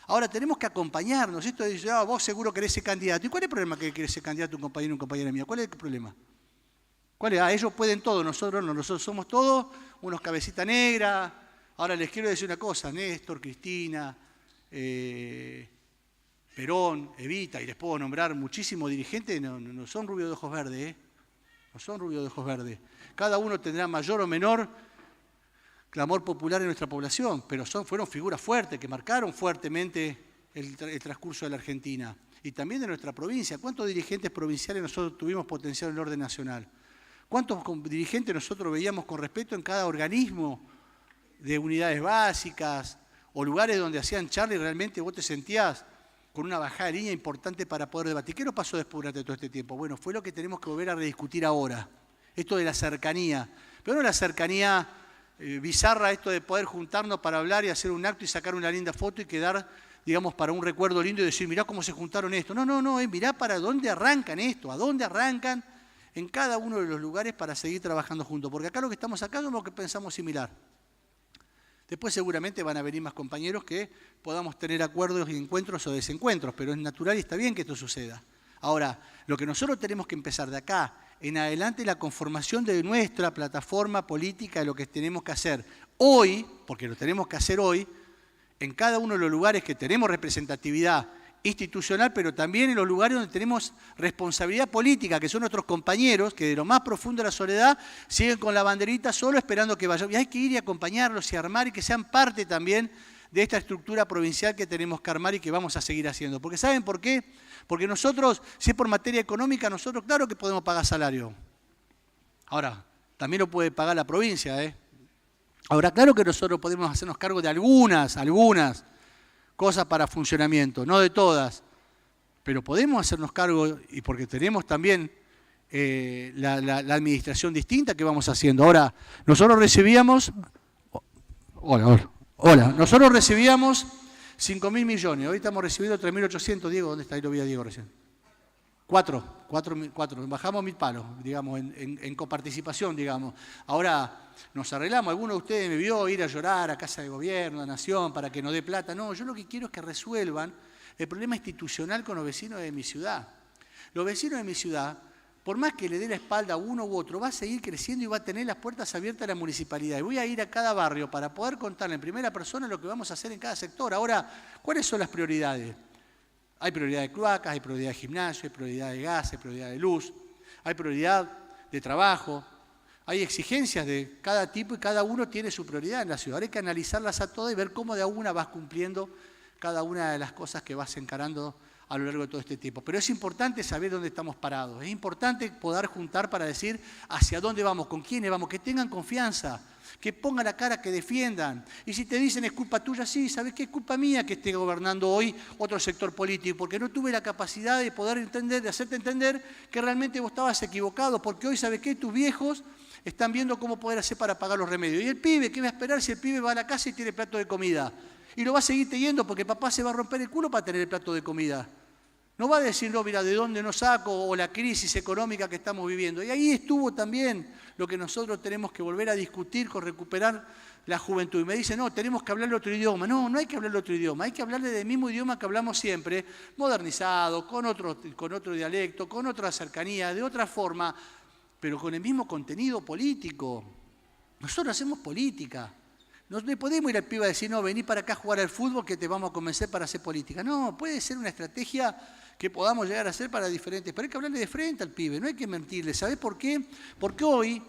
Ahora tenemos que acompañarnos. Esto de decir, vos seguro querés ser candidato. ¿Y cuál es el problema que querés ser candidato un compañero o una compañera mía? ¿Cuál es el problema? ¿Cuál es? Ellos pueden todo, nosotros no. Nosotros somos todos unos cabecita negra. Ahora les quiero decir una cosa, Néstor, Cristina, Perón, Evita, y les puedo nombrar muchísimos dirigentes, no son rubios de ojos verdes, no son rubios de ojos verdes. Cada uno tendrá mayor o menor clamor popular en nuestra población, pero fueron figuras fuertes que marcaron fuertemente el transcurso de la Argentina y también de nuestra provincia. ¿Cuántos dirigentes provinciales nosotros tuvimos potencial en el orden nacional? ¿Cuántos dirigentes nosotros veíamos con respeto en cada organismo de unidades básicas o lugares donde hacían charla y realmente vos te sentías con una bajada de línea importante para poder debatir? ¿Qué nos pasó después durante todo este tiempo? Bueno, fue lo que tenemos que volver a rediscutir ahora, esto de la cercanía. pero no la cercanía bizarra, esto de poder juntarnos para hablar y hacer un acto y sacar una linda foto y quedar, digamos, para un recuerdo lindo y decir, mirá cómo se juntaron esto. No, mirá para dónde arrancan esto, a dónde arrancan en cada uno de los lugares para seguir trabajando juntos. Porque acá lo que estamos acá somos los que pensamos similar. Después seguramente van a venir más compañeros que podamos tener acuerdos y encuentros o desencuentros, pero es natural y está bien que esto suceda. Ahora, lo que nosotros tenemos que empezar de acá en adelante es la conformación de nuestra plataforma política, de lo que tenemos que hacer hoy, porque lo tenemos que hacer hoy, en cada uno de los lugares que tenemos representatividad institucional, pero también en los lugares donde tenemos responsabilidad política, que son nuestros compañeros, que de lo más profundo de la soledad siguen con la banderita solo esperando que vayamos. Y hay que ir y acompañarlos y armar y que sean parte también de esta estructura provincial que tenemos que armar y que vamos a seguir haciendo. Porque ¿saben por qué? Porque nosotros, si es por materia económica, nosotros claro que podemos pagar salario. Ahora, también lo puede pagar la provincia, ¿eh? Ahora, claro que nosotros podemos hacernos cargo de algunas cosas para funcionamiento, no de todas, pero podemos hacernos cargo y porque tenemos también la administración distinta que vamos haciendo. Ahora, nosotros recibíamos... Hola, nosotros recibíamos 5.000 millones, hoy estamos recibiendo 3.800, Diego, ¿dónde está? Ahí lo vi a Diego recién. 4, bajamos 1.000 palos, digamos, en coparticipación, digamos. Ahora nos arreglamos, alguno de ustedes me vio ir a llorar a Casa de Gobierno, a Nación, para que nos dé plata. No, yo lo que quiero es que resuelvan el problema institucional con los vecinos de mi ciudad. Los vecinos de mi ciudad, por más que le dé la espalda a uno u otro, va a seguir creciendo y va a tener las puertas abiertas a la municipalidad. Y voy a ir a cada barrio para poder contarle en primera persona lo que vamos a hacer en cada sector. Ahora, ¿cuáles son las prioridades? Hay prioridad de cloacas, hay prioridad de gimnasio, hay prioridad de gas, hay prioridad de luz, hay prioridad de trabajo, hay exigencias de cada tipo y cada uno tiene su prioridad en la ciudad. Ahora hay que analizarlas a todas y ver cómo de a una vas cumpliendo cada una de las cosas que vas encarando a lo largo de todo este tiempo. Pero es importante saber dónde estamos parados, es importante poder juntar para decir hacia dónde vamos, con quiénes vamos, que tengan confianza, que pongan la cara, que defiendan. Y si te dicen es culpa tuya, sí, ¿sabes qué? Es culpa mía que esté gobernando hoy otro sector político, porque no tuve la capacidad de poder entender, de hacerte entender que realmente vos estabas equivocado, porque hoy, ¿sabes qué? Tus viejos están viendo cómo poder hacer para pagar los remedios. Y el pibe, ¿qué va a esperar si el pibe va a la casa y tiene plato de comida? Y lo va a seguir teniendo porque papá se va a romper el culo para tener el plato de comida. No va a decir, no, mira, de dónde no saco, o la crisis económica que estamos viviendo. Y ahí estuvo también lo que nosotros tenemos que volver a discutir con recuperar la juventud. Y me dicen, no, tenemos que hablarle otro idioma. No, no hay que hablarle otro idioma, hay que hablarle del mismo idioma que hablamos siempre, modernizado, con otro dialecto, con otra cercanía, de otra forma, pero con el mismo contenido político. Nosotros hacemos política. No le podemos ir al pibe a decir, no, vení para acá a jugar al fútbol que te vamos a convencer para hacer política. No, puede ser una estrategia que podamos llegar a hacer para diferentes, pero hay que hablarle de frente al pibe, no hay que mentirle. ¿Sabés por qué? Porque hoy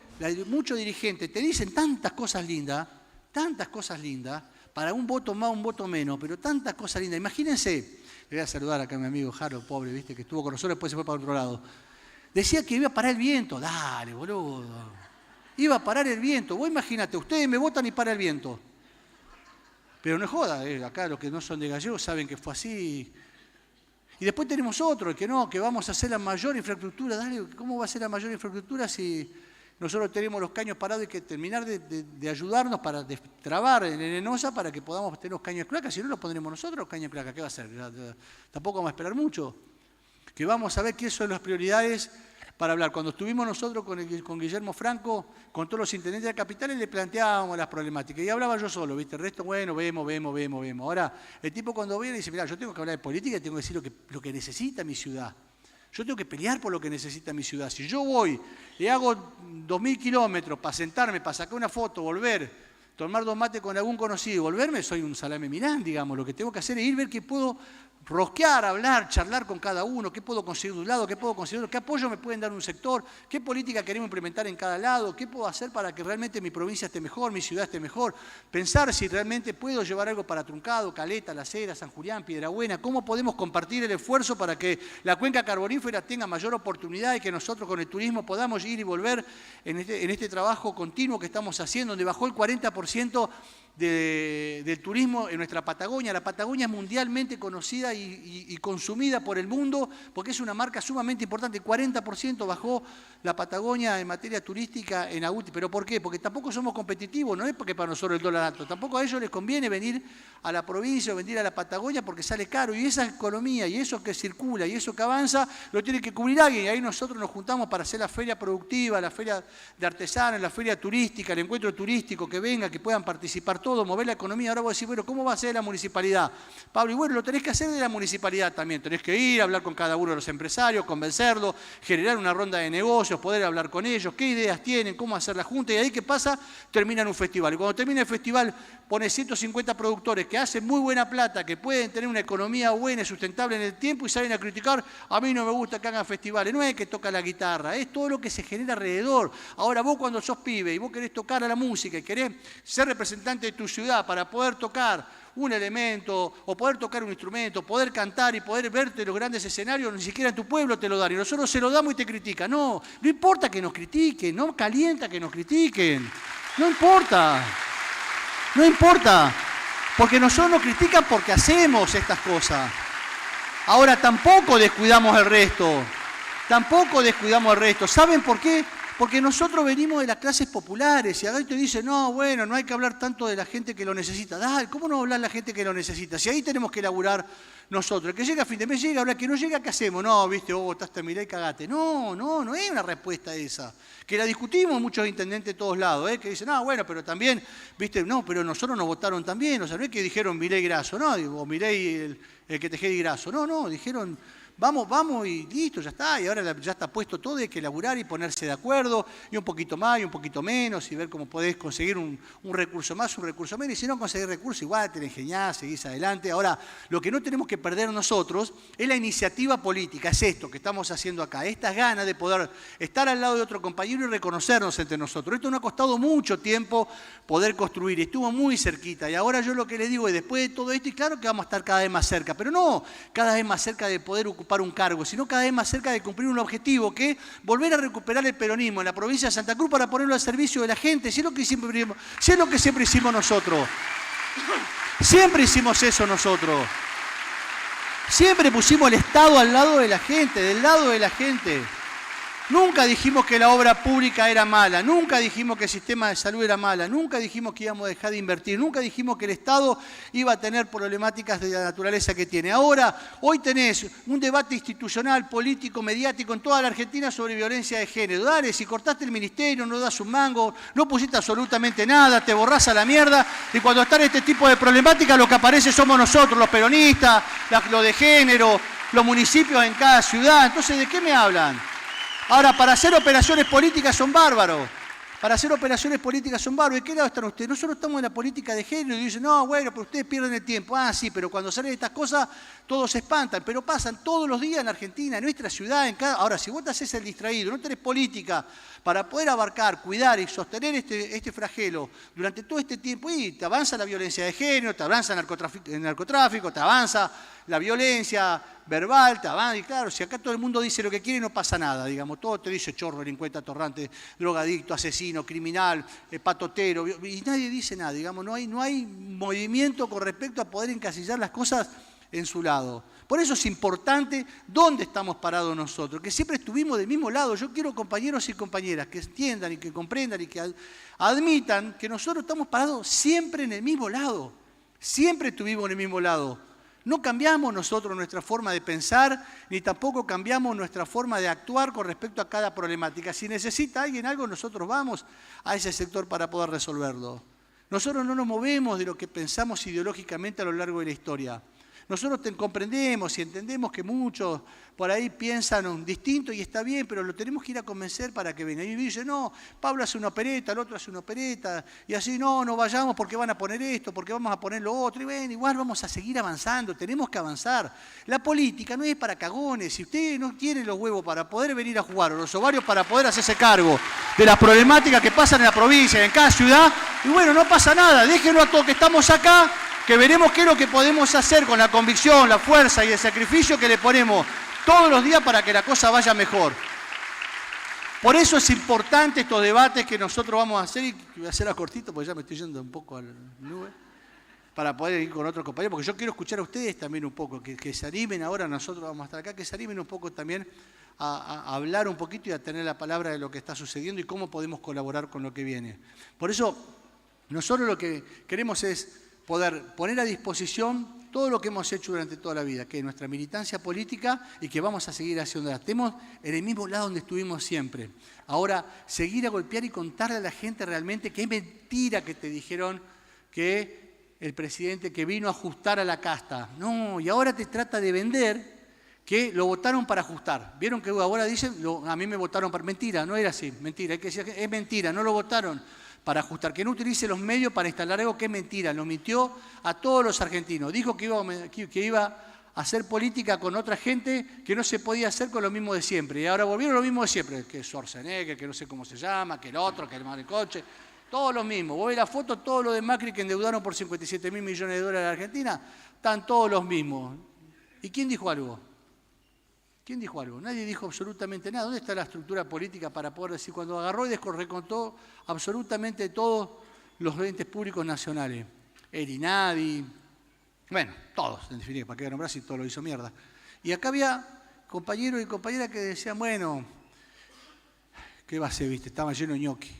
muchos dirigentes te dicen tantas cosas lindas, para un voto más, un voto menos, pero tantas cosas lindas. Imagínense, le voy a saludar acá a mi amigo Jaro, pobre, viste, que estuvo con nosotros, después se fue para otro lado. Decía que iba a parar el viento. Dale, boludo. Iba a parar el viento. Vos imagínate, ustedes me votan y para el viento. Pero no es joda, acá los que no son de Gallegos saben que fue así. Y después tenemos otro, que no, que vamos a hacer la mayor infraestructura. Dale, ¿cómo va a ser la mayor infraestructura si nosotros tenemos los caños parados y hay que terminar de ayudarnos para destrabar en Enosa para que podamos tener los caños de cloaca? Si no los pondremos nosotros, los caños de cloaca, ¿qué va a hacer? Tampoco vamos a esperar mucho. Que vamos a ver qué son las prioridades para hablar. Cuando estuvimos nosotros con Guillermo Franco, con todos los intendentes de capitales, le planteábamos las problemáticas. Y hablaba yo solo, ¿viste? El resto, bueno, vemos. Ahora, el tipo cuando viene dice, mirá, yo tengo que hablar de política y tengo que decir lo que necesita mi ciudad. Yo tengo que pelear por lo que necesita mi ciudad. Si yo voy, le hago 2.000 kilómetros para sentarme, para sacar una foto, volver, tomar 2 mates con algún conocido y volverme, soy un salame Milán, digamos. Lo que tengo que hacer es ir, ver qué puedo rosquear, hablar, charlar con cada uno, qué puedo conseguir de un lado, qué puedo conseguir de otro, qué apoyo me pueden dar un sector, qué política queremos implementar en cada lado, qué puedo hacer para que realmente mi provincia esté mejor, mi ciudad esté mejor, pensar si realmente puedo llevar algo para Truncado, Caleta, Las Heras, San Julián, Piedrabuena, cómo podemos compartir el esfuerzo para que la cuenca carbonífera tenga mayor oportunidad y que nosotros con el turismo podamos ir y volver en este trabajo continuo que estamos haciendo, donde bajó el 40% del turismo en nuestra Patagonia. La Patagonia es mundialmente conocida y consumida por el mundo porque es una marca sumamente importante. 40% bajó la Patagonia en materia turística en Agustín. ¿Pero por qué? Porque tampoco somos competitivos, no es porque para nosotros el dólar alto. Tampoco a ellos les conviene venir a la provincia o venir a la Patagonia porque sale caro. Y esa economía y eso que circula y eso que avanza lo tiene que cubrir alguien. Y ahí nosotros nos juntamos para hacer la feria productiva, la feria de artesanos, la feria turística, el encuentro turístico, que venga, que puedan participar todo, mover la economía. Ahora vos decís, bueno, ¿cómo va a ser la municipalidad? Pablo, y bueno, lo tenés que hacer de la municipalidad también. Tenés que ir, hablar con cada uno de los empresarios, convencerlos, generar una ronda de negocios, poder hablar con ellos, qué ideas tienen, cómo hacer la junta. Y ahí, ¿qué pasa? Terminan un festival. Y cuando termina el festival, pone 150 productores que hacen muy buena plata, que pueden tener una economía buena y sustentable en el tiempo y salen a criticar, a mí no me gusta que hagan festivales. No es que toca la guitarra, es todo lo que se genera alrededor. Ahora vos cuando sos pibe y vos querés tocar a la música y querés ser representante de tu ciudad para poder tocar un elemento o poder tocar un instrumento, poder cantar y poder verte en los grandes escenarios, ni siquiera en tu pueblo te lo dan y nosotros se lo damos y te critican. No, no importa que nos critiquen, no calienta que nos critiquen, no importa, no importa, porque nosotros nos critican porque hacemos estas cosas. Ahora tampoco descuidamos el resto, ¿saben por qué? Porque nosotros venimos de las clases populares y acá te dicen, no, bueno, no hay que hablar tanto de la gente que lo necesita. Dale, ¿cómo no hablar de la gente que lo necesita? Si ahí tenemos que laburar nosotros. El que llega a fin de mes llega, ahora que no llega, ¿qué hacemos? No, viste, vos votaste a Milei y cagate. No es una respuesta esa. Que la discutimos muchos intendentes de todos lados, que dicen, no, bueno, pero también, viste, no, pero nosotros nos votaron también. O sea, no es que dijeron Milei Grasso, no, o Milei el que Tejeda y Grasso. No, dijeron... Vamos y listo, ya está. Y ahora ya está puesto todo, hay que laburar y ponerse de acuerdo, y un poquito más y un poquito menos, y ver cómo podés conseguir un recurso más, un recurso menos. Y si no conseguís recursos, igual te la ingeniás, seguís adelante. Ahora, lo que no tenemos que perder nosotros es la iniciativa política, es esto que estamos haciendo acá, estas ganas de poder estar al lado de otro compañero y reconocernos entre nosotros. Esto nos ha costado mucho tiempo poder construir, estuvo muy cerquita. Y ahora yo lo que les digo es, después de todo esto, y claro que vamos a estar cada vez más cerca, pero no cada vez más cerca de poder ocupar un cargo, sino cada vez más cerca de cumplir un objetivo, que es volver a recuperar el peronismo en la provincia de Santa Cruz para ponerlo al servicio de la gente, si es lo que siempre hicimos nosotros. Siempre hicimos eso nosotros. Siempre pusimos el Estado al lado de la gente, del lado de la gente. Nunca dijimos que la obra pública era mala, nunca dijimos que el sistema de salud era mala, nunca dijimos que íbamos a dejar de invertir, nunca dijimos que el Estado iba a tener problemáticas de la naturaleza que tiene. Ahora, hoy tenés un debate institucional, político, mediático en toda la Argentina sobre violencia de género. Dale, si cortaste el ministerio, no das un mango, no pusiste absolutamente nada, te borrás a la mierda, y cuando están este tipo de problemáticas lo que aparece somos nosotros, los peronistas, lo de género, los municipios en cada ciudad. Entonces, ¿de qué me hablan? Ahora, para hacer operaciones políticas son bárbaros. ¿Y qué lado están ustedes? Nosotros estamos en la política de género y dicen, no, bueno, pero ustedes pierden el tiempo. Ah, sí, pero cuando salen estas cosas, todos se espantan. Pero pasan todos los días en Argentina, en nuestra ciudad, en cada... Ahora, si vos te haces el distraído, no tenés política para poder abarcar, cuidar y sostener este flagelo durante todo este tiempo, y te avanza la violencia de género, te avanza el narcotráfico, te avanza la violencia verbal, y claro, si acá todo el mundo dice lo que quiere, no pasa nada, digamos, todo te dice chorro, delincuente, atorrante, drogadicto, asesino, criminal, patotero, y nadie dice nada, digamos, no hay movimiento con respecto a poder encasillar las cosas en su lado. Por eso es importante dónde estamos parados nosotros, que siempre estuvimos del mismo lado. Yo quiero compañeros y compañeras que entiendan y que comprendan y que admitan que nosotros estamos parados siempre en el mismo lado, siempre estuvimos en el mismo lado. No cambiamos nosotros nuestra forma de pensar, ni tampoco cambiamos nuestra forma de actuar con respecto a cada problemática. Si necesita alguien algo, nosotros vamos a ese sector para poder resolverlo. Nosotros no nos movemos de lo que pensamos ideológicamente a lo largo de la historia. Nosotros comprendemos y entendemos que muchos por ahí piensan distinto y está bien, pero lo tenemos que ir a convencer para que venga. Y dice, no, Pablo hace una opereta, el otro hace una opereta, y así, no vayamos porque van a poner esto, porque vamos a poner lo otro, y ven, igual vamos a seguir avanzando, tenemos que avanzar. La política no es para cagones, si usted no tiene los huevos para poder venir a jugar, o los ovarios para poder hacerse cargo de las problemáticas que pasan en la provincia, en cada ciudad, y bueno, no pasa nada, déjenlo a todos que estamos acá, que veremos qué es lo que podemos hacer con la convicción, la fuerza y el sacrificio que le ponemos todos los días para que la cosa vaya mejor. Por eso es importante estos debates que nosotros vamos a hacer, y voy a hacer a cortito porque ya me estoy yendo un poco a la nube, para poder ir con otros compañeros, porque yo quiero escuchar a ustedes también un poco, que se animen ahora, nosotros vamos a estar acá, que se animen un poco también a hablar un poquito y a tener la palabra de lo que está sucediendo y cómo podemos colaborar con lo que viene. Por eso, nosotros lo que queremos es poder poner a disposición todo lo que hemos hecho durante toda la vida, que es nuestra militancia política y que vamos a seguir haciendo. Estemos en el mismo lado donde estuvimos siempre. Ahora, seguir a golpear y contarle a la gente realmente que es mentira que te dijeron que el presidente que vino a ajustar a la casta. No, y ahora te trata de vender que lo votaron para ajustar. ¿Vieron que ahora dicen, a mí me votaron para... Mentira, no era así, mentira. Hay que decir que es mentira, no lo votaron para ajustar. Que no utilice los medios para instalar algo que es mentira. Lo mintió a todos los argentinos. Dijo que iba a hacer política con otra gente que no se podía hacer con lo mismo de siempre. Y ahora volvieron lo mismo de siempre. Que Schwarzenegger, que no sé cómo se llama, que el otro, que el maricoche. Todos lo mismo. Vos ves la foto, todos los de Macri que endeudaron por 57.000 millones de dólares a la Argentina, están todos los mismos. ¿Y quién dijo algo? ¿Quién dijo algo? Nadie dijo absolutamente nada. ¿Dónde está la estructura política para poder decir cuando agarró y recontó absolutamente todos los entes públicos nacionales? El INADI, bueno, todos, en definitiva, para qué nombrar si todo lo hizo mierda. Y acá había compañeros y compañeras que decían, bueno, ¿qué va a ser, viste? Estaba lleno de ñoqui.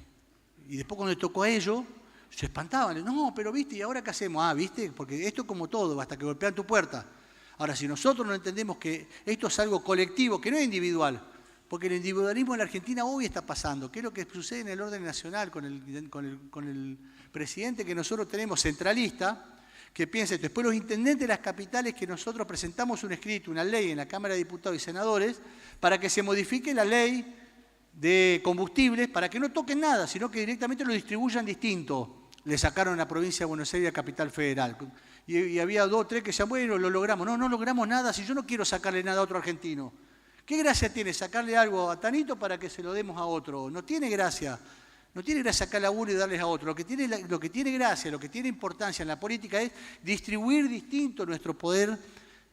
Y después cuando les tocó a ellos, se espantaban. No, pero viste, ¿y ahora qué hacemos? Ah, viste, porque esto es como todo, hasta que golpean tu puerta. Ahora, si nosotros no entendemos que esto es algo colectivo, que no es individual, porque el individualismo en la Argentina hoy está pasando, que es lo que sucede en el orden nacional con el presidente que nosotros tenemos centralista, que piensa esto. Después los intendentes de las capitales que nosotros presentamos un escrito, una ley en la Cámara de Diputados y Senadores, para que se modifique la ley de combustibles, para que no toquen nada, sino que directamente lo distribuyan distinto. Le sacaron a la provincia de Buenos Aires a Capital Federal. Y había 2 o 3 que decían, bueno, lo logramos. No, no logramos nada si yo no quiero sacarle nada a otro argentino. ¿Qué gracia tiene sacarle algo a Tanito para que se lo demos a otro? No tiene gracia. No tiene gracia sacarle a uno y darles a otro. Lo que tiene gracia, lo que tiene importancia en la política es distribuir distinto nuestro poder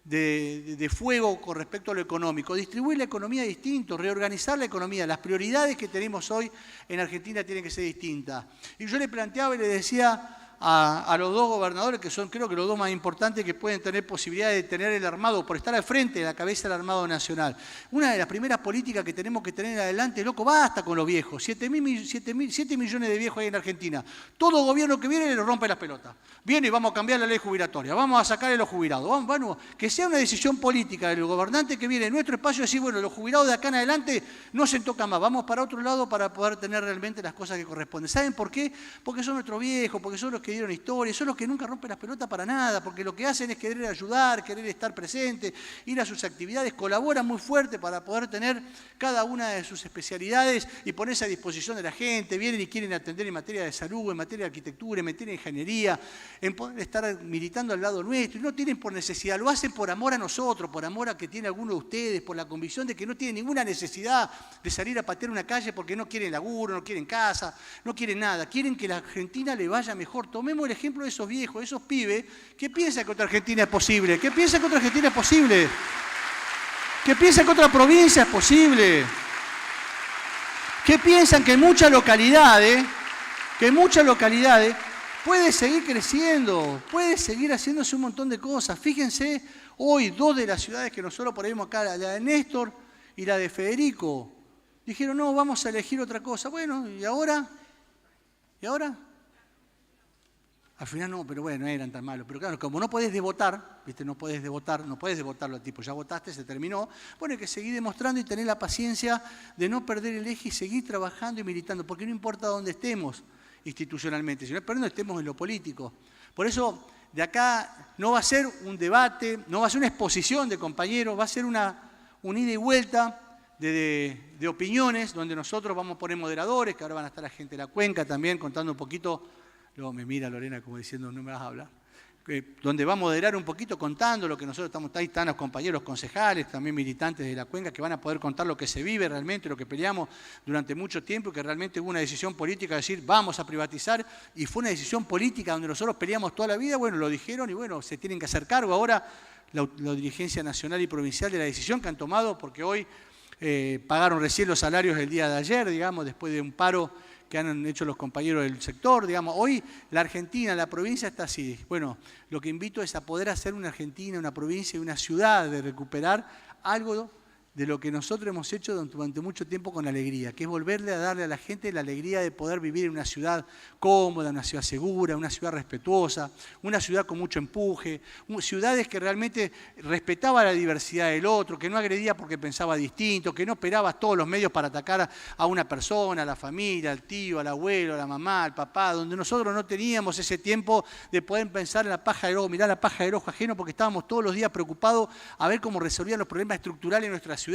de fuego con respecto a lo económico. Distribuir la economía distinto, reorganizar la economía. Las prioridades que tenemos hoy en Argentina tienen que ser distintas. Y yo le planteaba y le decía a los 2 gobernadores, que son creo que los 2 más importantes que pueden tener posibilidad de tener el armado, por estar al frente de la cabeza del Armado Nacional. Una de las primeras políticas que tenemos que tener adelante, loco, basta con los viejos. 7 millones de viejos hay en Argentina. Todo gobierno que viene le rompe las pelotas. Viene y vamos a cambiar la ley jubilatoria, vamos a sacarle los jubilados. Vamos, que sea una decisión política del gobernante que viene en nuestro espacio y decir, bueno, los jubilados de acá en adelante no se tocan más, vamos para otro lado para poder tener realmente las cosas que corresponden. ¿Saben por qué? Porque son nuestros viejos, porque son los que dieron historia, son los que nunca rompen las pelotas para nada, porque lo que hacen es querer ayudar, querer estar presente, ir a sus actividades, colaboran muy fuerte para poder tener cada una de sus especialidades y ponerse a disposición de la gente, vienen y quieren atender en materia de salud, en materia de arquitectura, en materia de ingeniería, en poder estar militando al lado nuestro, y no tienen por necesidad, lo hacen por amor a nosotros, por amor a que tiene alguno de ustedes, por la convicción de que no tienen ninguna necesidad de salir a patear una calle porque no quieren laburo, no quieren casa, no quieren nada, quieren que la Argentina le vaya mejor. Tomemos el ejemplo de esos viejos, de esos pibes que piensan que otra Argentina es posible, que piensan que otra Argentina es posible, que piensan que otra provincia es posible, que piensan que en muchas localidades puede seguir creciendo, puede seguir haciéndose un montón de cosas. Fíjense, hoy 2 de las ciudades que nosotros ponemos acá, la de Néstor y la de Federico, dijeron, no, vamos a elegir otra cosa. Bueno, ¿y ahora? ¿Y ahora? Al final no, pero bueno, no eran tan malos. Pero claro, como no podés devotar, ¿viste? No podés devotarlo al tipo, ya votaste, se terminó. Bueno, hay que seguir demostrando y tener la paciencia de no perder el eje y seguir trabajando y militando, porque no importa dónde estemos institucionalmente, sino no estemos en lo político. Por eso, de acá no va a ser un debate, no va a ser una exposición de compañeros, va a ser un ida y vuelta de opiniones, donde nosotros vamos a poner moderadores, que ahora van a estar la gente de la Cuenca también contando un poquito. Luego me mira Lorena como diciendo, no me vas a hablar. Donde va a moderar un poquito contando lo que nosotros estamos, ahí están los compañeros concejales, también militantes de la Cuenca, que van a poder contar lo que se vive realmente, lo que peleamos durante mucho tiempo, que realmente hubo una decisión política de decir, vamos a privatizar, y fue una decisión política donde nosotros peleamos toda la vida, bueno, lo dijeron y bueno, se tienen que hacer cargo ahora la dirigencia nacional y provincial de la decisión que han tomado, porque hoy pagaron recién los salarios el día de ayer, digamos, después de un paro que han hecho los compañeros del sector, digamos. Hoy la Argentina, la provincia está así. Bueno, lo que invito es a poder hacer una Argentina, una provincia y una ciudad, de recuperar algo de lo que nosotros hemos hecho durante mucho tiempo con alegría, que es volverle a darle a la gente la alegría de poder vivir en una ciudad cómoda, una ciudad segura, una ciudad respetuosa, una ciudad con mucho empuje, ciudades que realmente respetaba la diversidad del otro, que no agredía porque pensaba distinto, que no esperaba todos los medios para atacar a una persona, a la familia, al tío, al abuelo, a la mamá, al papá, donde nosotros no teníamos ese tiempo de poder pensar en la paja del ojo, mirar la paja del ojo ajeno, porque estábamos todos los días preocupados a ver cómo resolvían los problemas estructurales de nuestra ciudad.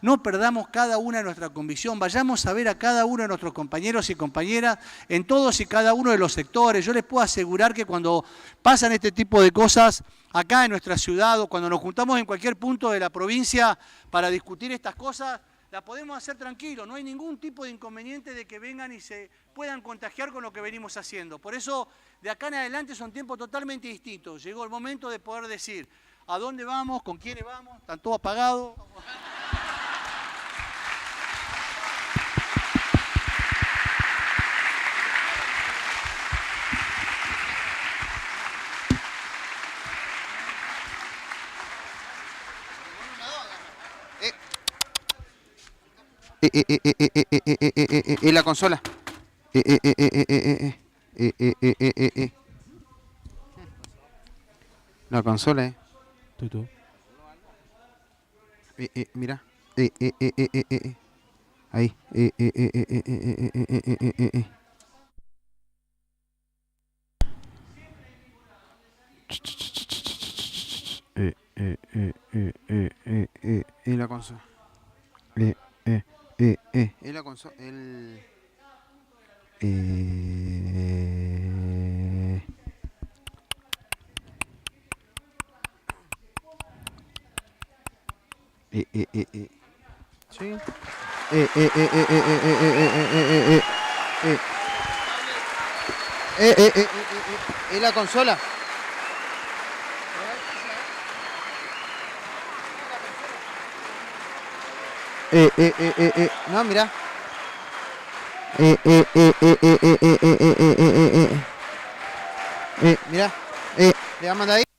No perdamos cada una de nuestra convicción, vayamos a ver a cada uno de nuestros compañeros y compañeras en todos y cada uno de los sectores. Yo les puedo asegurar que cuando pasan este tipo de cosas acá en nuestra ciudad o cuando nos juntamos en cualquier punto de la provincia para discutir estas cosas, la podemos hacer tranquilo, no hay ningún tipo de inconveniente de que vengan y se puedan contagiar con lo que venimos haciendo. Por eso, de acá en adelante son tiempos totalmente distintos. Llegó el momento de poder decir a dónde vamos, con quiénes vamos, están todos apagados. La consola. La consola, Tú. Mira. Ahí. La consola. La consola. Sí. La consola. No, mira. Mira. Le vamos a mandar ahí.